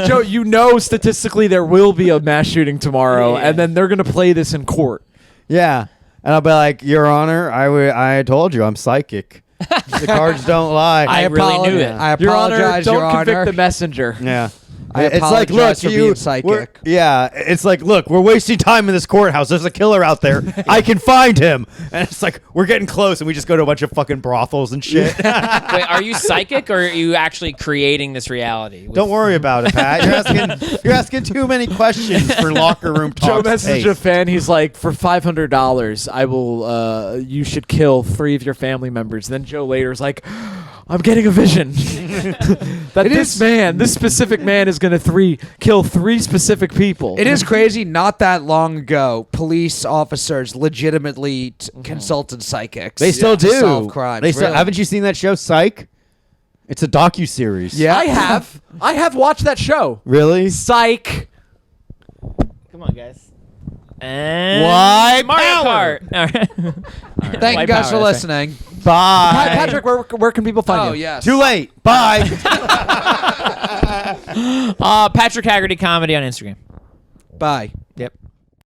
Joe, you know statistically there will be a mass shooting tomorrow, and then they're going to play this in court. Yeah. And I'll be like, Your Honor, I told you I'm psychic. The cards don't lie. I really knew it. I Your Honor, apologize, don't Your convict Honor. the messenger. Yeah. I It's apologize like, look, for being psychic. It's like, look, we're wasting time in this courthouse. There's a killer out there. I can find him. And it's like, we're getting close, and we just go to a bunch of fucking brothels and shit. Wait, are you psychic or are you actually creating this reality? Don't worry about it, Pat. You're asking too many questions for locker room talk. Joe messaged a fan. He's like, for $500, I will. You should kill 3 of your family members. Then Joe later's like, I'm getting a vision that this specific man is going to kill 3 specific people. It is crazy. Not that long ago, police officers legitimately consulted psychics. They still do. to solve crimes. Really. Haven't you seen that show, Psych? It's a docuseries. Yeah. I have. I have watched that show. Really? Psych. Come on, guys. And Why Mario power? Kart. All right. Thank you White guys power, for that's listening. Bye. Patrick, where can people find Oh, you? yes. Too late. Bye. Patrick Haggerty Comedy on Instagram. Bye. Yep.